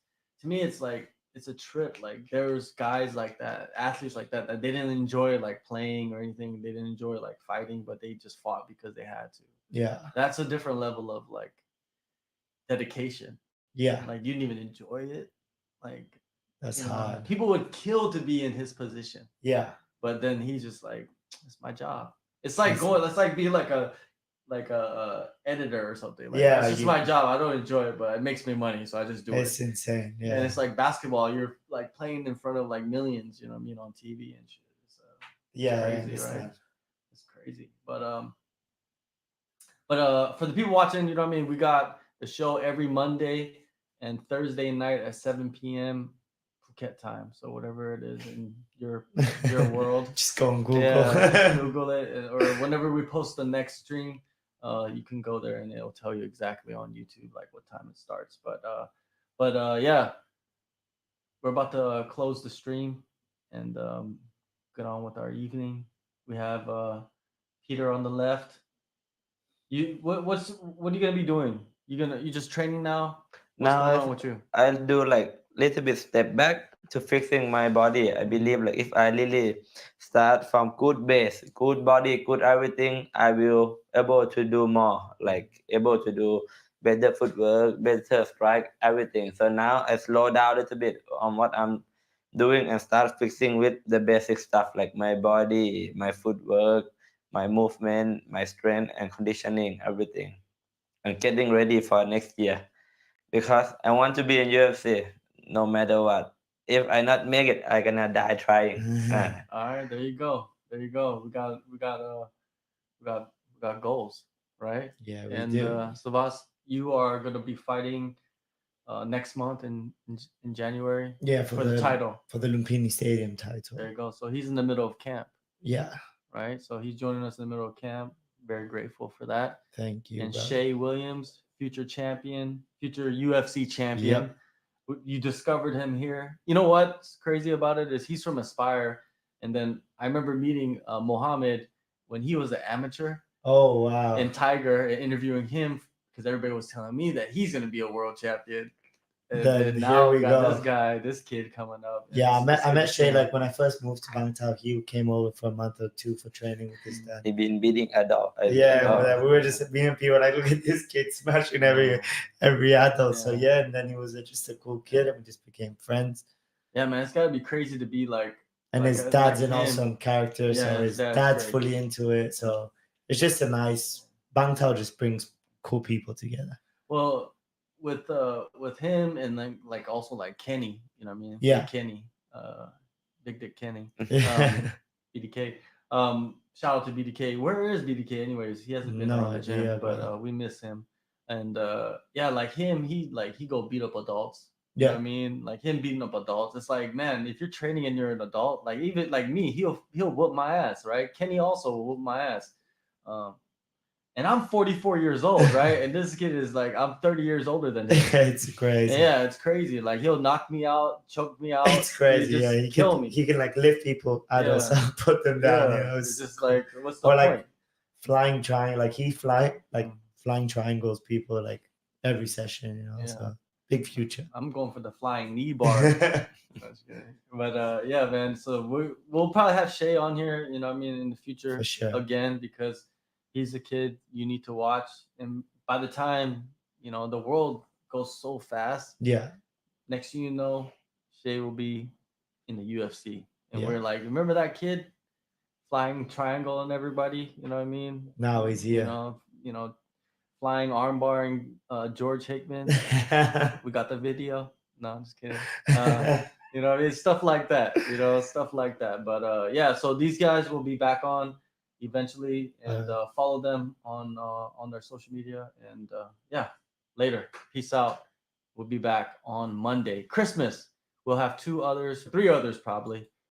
to me, it's like it's a trip. Like there's guys like that, athletes like that they didn't enjoy like playing or anything. They didn't enjoy like fighting, but they just fought because they had to. yeah, That's a different level of like dedication. yeah, Like you didn't even enjoy it. Like that's you know, hard. people would kill to be in his position, Yeah, but then he's just like, it's my job. It's like It's- going. It's like being like a editor or something. Like, Yeah, it's just you- my job. I don't enjoy it, but it makes me money, so I just do it's it. insane. Yeah, And it's like basketball. You're like playing in front of like millions. You know what I mean, on TV and shit. So yeah, I crazy, understand. right? It's crazy. But for the people watching, you know what I mean. We got the show every Monday and Thursday night at 7 p.m. Phuket time. So whatever it is in your world. Just go on Google. Yeah, Google it, or whenever we post the next stream, you can go there and it'll tell you exactly on YouTube like what time it starts. But yeah, we're about to close the stream and get on with our evening. We have Peter on the left. What are you gonna be doing? You just training now? What's Now going I've- on with you? I'll do like little bit step back to fixing my body. I believe like if I really start from good base, good body, good everything, I will able to do more, like able to do better footwork, better strike, everything. So now I slow down a little bit on what I'm doing and start fixing with the basic stuff like my body, my footwork, my movement, my strength and conditioning, everything. And getting ready for next year because I want to be in UFC no matter what. If I not make it, I gonna die trying. All right, there you go. There you go. We got goals, right? Yeah, we And do. Savvas, you are gonna be fighting next month in January Yeah, for the title. for the Lumpini Stadium title. There you go. So he's in the middle of camp, Yeah, right? So he's joining us in the middle of camp. Very grateful for that. thank you. And brother. Shea Williams, future champion, future UFC champion. You discovered him here. You know what's crazy about it is he's from Aspire, and then I remember meeting Mohammed when he was an amateur Oh wow. in Tiger and interviewing him because everybody was telling me that he's going to be a world champion. And Then then here now we we got go. this kid coming up. and Yeah, I it's met gonna be Shea cool. like when I first moved to Bangkok. He came over for a month or two for training with his dad. He been beating adult. Yeah, Oh. we were just me and people like, look at this kid smashing every adult. So Yeah. and then he was just a cool kid, and we just became friends. Yeah, man, it's gotta be crazy to be like. And like his a- dad's like an him. awesome character, Yeah, so his his dad's dad's great. fully into it. So it's just a nice Bangtao just brings cool people together. Well, with him and then like also like Kenny, you know what I mean? Yeah. Big Kenny, Big Dick Kenny, Yeah. BDK. Shout out to BDK. Where is BDK anyways? He hasn't been No around the gym, idea, but bro. we miss him. And yeah, like him, he go beat up adults. You know what I mean? Like him beating up adults. It's like, man, if you're training and you're an adult, like even like me, he'll whoop my ass, right? Kenny also will whoop my ass. And I'm 44 years old, right? And this kid is like, I'm 30 years older than him. It's crazy. Yeah, it's crazy. Like he'll knock me out, choke me out. It's crazy. Just Yeah, kill me. He can like lift people, adults, Yeah. and put them down. Yeah, You know, it's just like, what's the or point? like flying triangle. Like he flying triangles people like every session. You know, Yeah. so big future. I'm going for the flying knee bar. That's good. But yeah, man. So we'll probably have Shea on here. You know what I mean, in the future For sure. again, because he's a kid you need to watch. And by the time the world goes so fast, Yeah. next thing you know, Shea will be in the UFC, and Yeah. we're like, remember that kid flying triangle on everybody? You know what I mean? Now he's here. Flying armbarring George Hickman. We got the video. No, I'm just kidding. You know, it's stuff like that. Stuff like that. But yeah, so these guys will be back on eventually, and follow them on their social media. And yeah, later. Peace out. We'll be back on Monday. Christmas. We'll have 3 others probably.